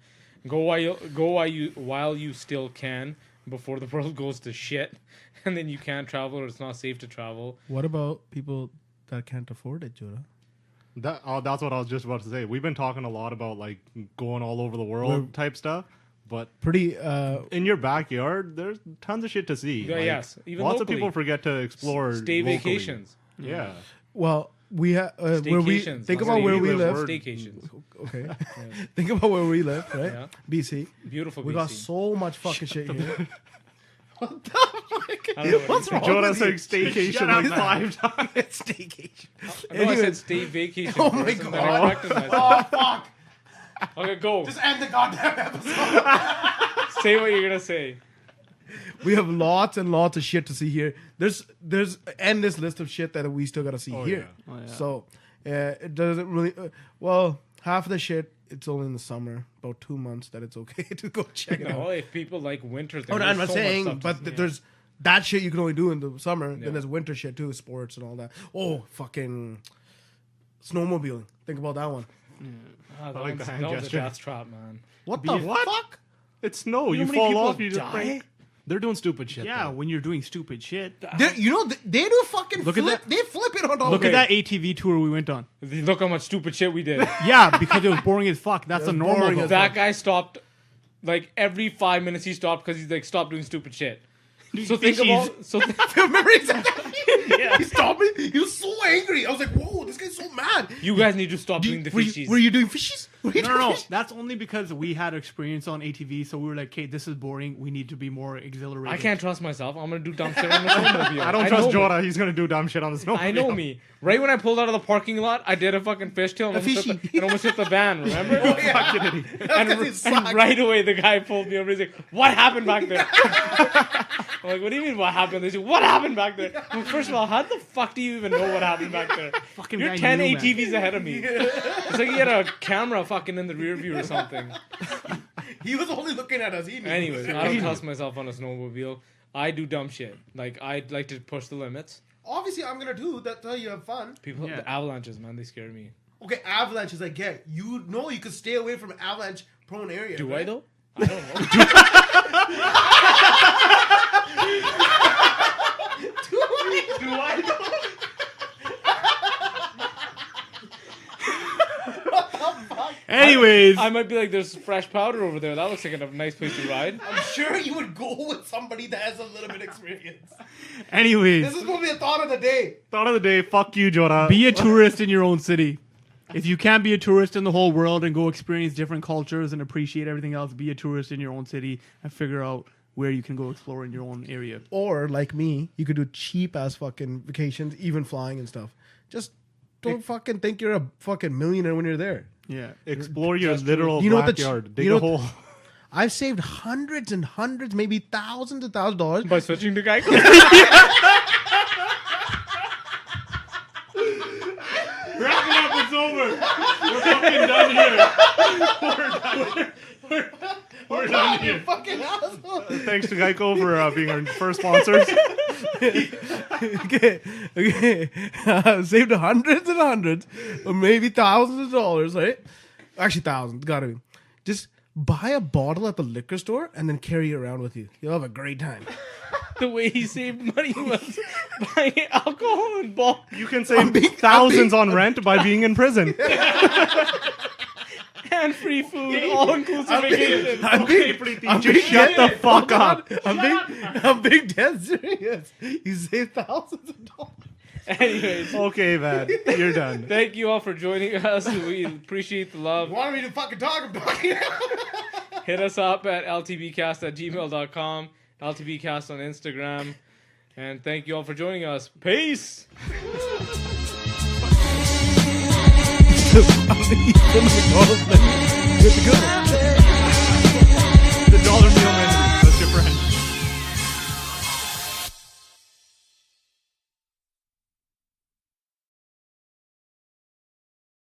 Go while you still can before the world goes to shit, and then you can't travel or it's not safe to travel. What about people that can't afford it, Joda? That's what I was just about to say. We've been talking a lot about like going all over the world type stuff, but Pretty. in your backyard, there's tons of shit to see. Yeah, Like, yes, even lots locally. of people forget to explore. Stay locally. vacations. Yeah. Well, we have where we Staycations. think Not about where we stay- live. word. Staycations. Okay, think about where we live, right? Yeah. BC. Beautiful. We BC. got so much fucking shit here. I don't know what What's you wrong Jonah with saying you? staycation like 5 times. It's staycation. said. I know I said stay vacation. Oh my first, and then God. I corrected myself. Oh fuck! Okay, go. Just end the goddamn episode. Say what you're gonna say. We have lots and lots of shit to see here. There's endless list of shit that we still gotta see here. Oh, yeah. So it doesn't really. Well, half of the shit it's only in the summer. About 2 months that it's okay to go check it No, out. if people like winter things, Oh, no, I'm not there's so much saying, stuff to but see. there's that shit you can only do in the summer. Yeah. Then there's winter shit too, sports and all that. Oh, fucking snowmobiling. Think about that one. Ah, that I like one's- the hand that was a gesture. death trap, man. What Be- the what? fuck? It's snow. You You know how many fall people off. You just die? break. They're doing stupid shit. Yeah, though. when you're doing stupid shit. You know they do fucking Look at flip. that. They flip it on top. Look of at it. that ATV tour we went on. Look how much stupid shit we did. Yeah, because it was boring as fuck. That's It a was normal. boring though. as That guy stopped, like every 5 minutes he stopped because he's like, stop doing stupid shit. So think fishies. about so Remember he said that? He stopped me. He was so angry. I was like, "Whoa, this guy's so mad." you guys need to stop doing the Were you- fishies. Were you doing fishies? Were you No, doing no, no. fishies? That's only because we had experience on ATV, so we were like, "Okay, this is boring. We need to be more exhilarated." I can't trust myself. I'm gonna do dumb shit on the snowmobile. I don't know trust me. Jonah. He's gonna do dumb shit on the snow. I know me. Right when I pulled out of the parking lot, I did a fucking fishtail and almost hit the van. Remember? Oh, yeah. Fucking idiot. and, That's 'cause he and sucked. right away, the guy pulled me over. He's like, "What happened back there?" I'm like, "What do you mean? What happened?" They say, "What happened back there?" Well, first of all, how the fuck do you even know what happened back there? Fucking You're guy 10 knew, man. ATVs ahead of me. It's like he had a camera fucking in the rear view or something. He was only looking at us. He knew. Anyways, I don't trust myself on a snowmobile. I do dumb shit. Like, I like to push the limits. Obviously, I'm gonna do. That's how you have fun. People, Yeah. the avalanches, man, they scare me. Okay, avalanches. I get. You know, you could stay away from avalanche prone area. Do right? I though? I don't know. Do I know? Anyways, I might be like, there's fresh powder over there. That looks like a nice place to ride. I'm sure you would go with somebody that has a little bit of experience. anyways, This is gonna be a thought of the day. Thought of the day. Fuck you, Jonah. be a tourist in your own city. If you can't be a tourist in the whole world and go experience different cultures and appreciate everything else, be a tourist in your own city and figure out where you can go explore in your own area. Or like me, you could do cheap ass fucking vacations, even flying and stuff. Just don't fucking think you're a fucking millionaire when you're there. Yeah. Explore your literal You know what the backyard. ch- Dig you know a what hole. I've saved hundreds and hundreds, maybe thousands and thousands of dollars. By switching to Geico. Wrap it up, it's over. We're fucking done here. We're done here. Fucking asshole. Thanks to Geico for being our first sponsors. Okay. I've saved hundreds and hundreds, or maybe thousands of dollars, right? Actually, thousands, gotta be. Just buy a bottle at the liquor store and then carry it around with you. You'll have a great time. The way he saved money was buying alcohol in bulk You can save thousands on rent by being in prison. and free food, all inclusive vacation. I'm being, I'm Just being shut the fuck up. I'm being dead serious. You saved thousands of dollars. Anyways, Okay, man. You're done. thank you all for joining us. We appreciate the love. You wanted me to fucking talk? I'm talking. Hit us up at ltbcast@gmail.com, ltbcast on Instagram. And thank you all for joining us. Peace! I'm the McDonald's. Good to go.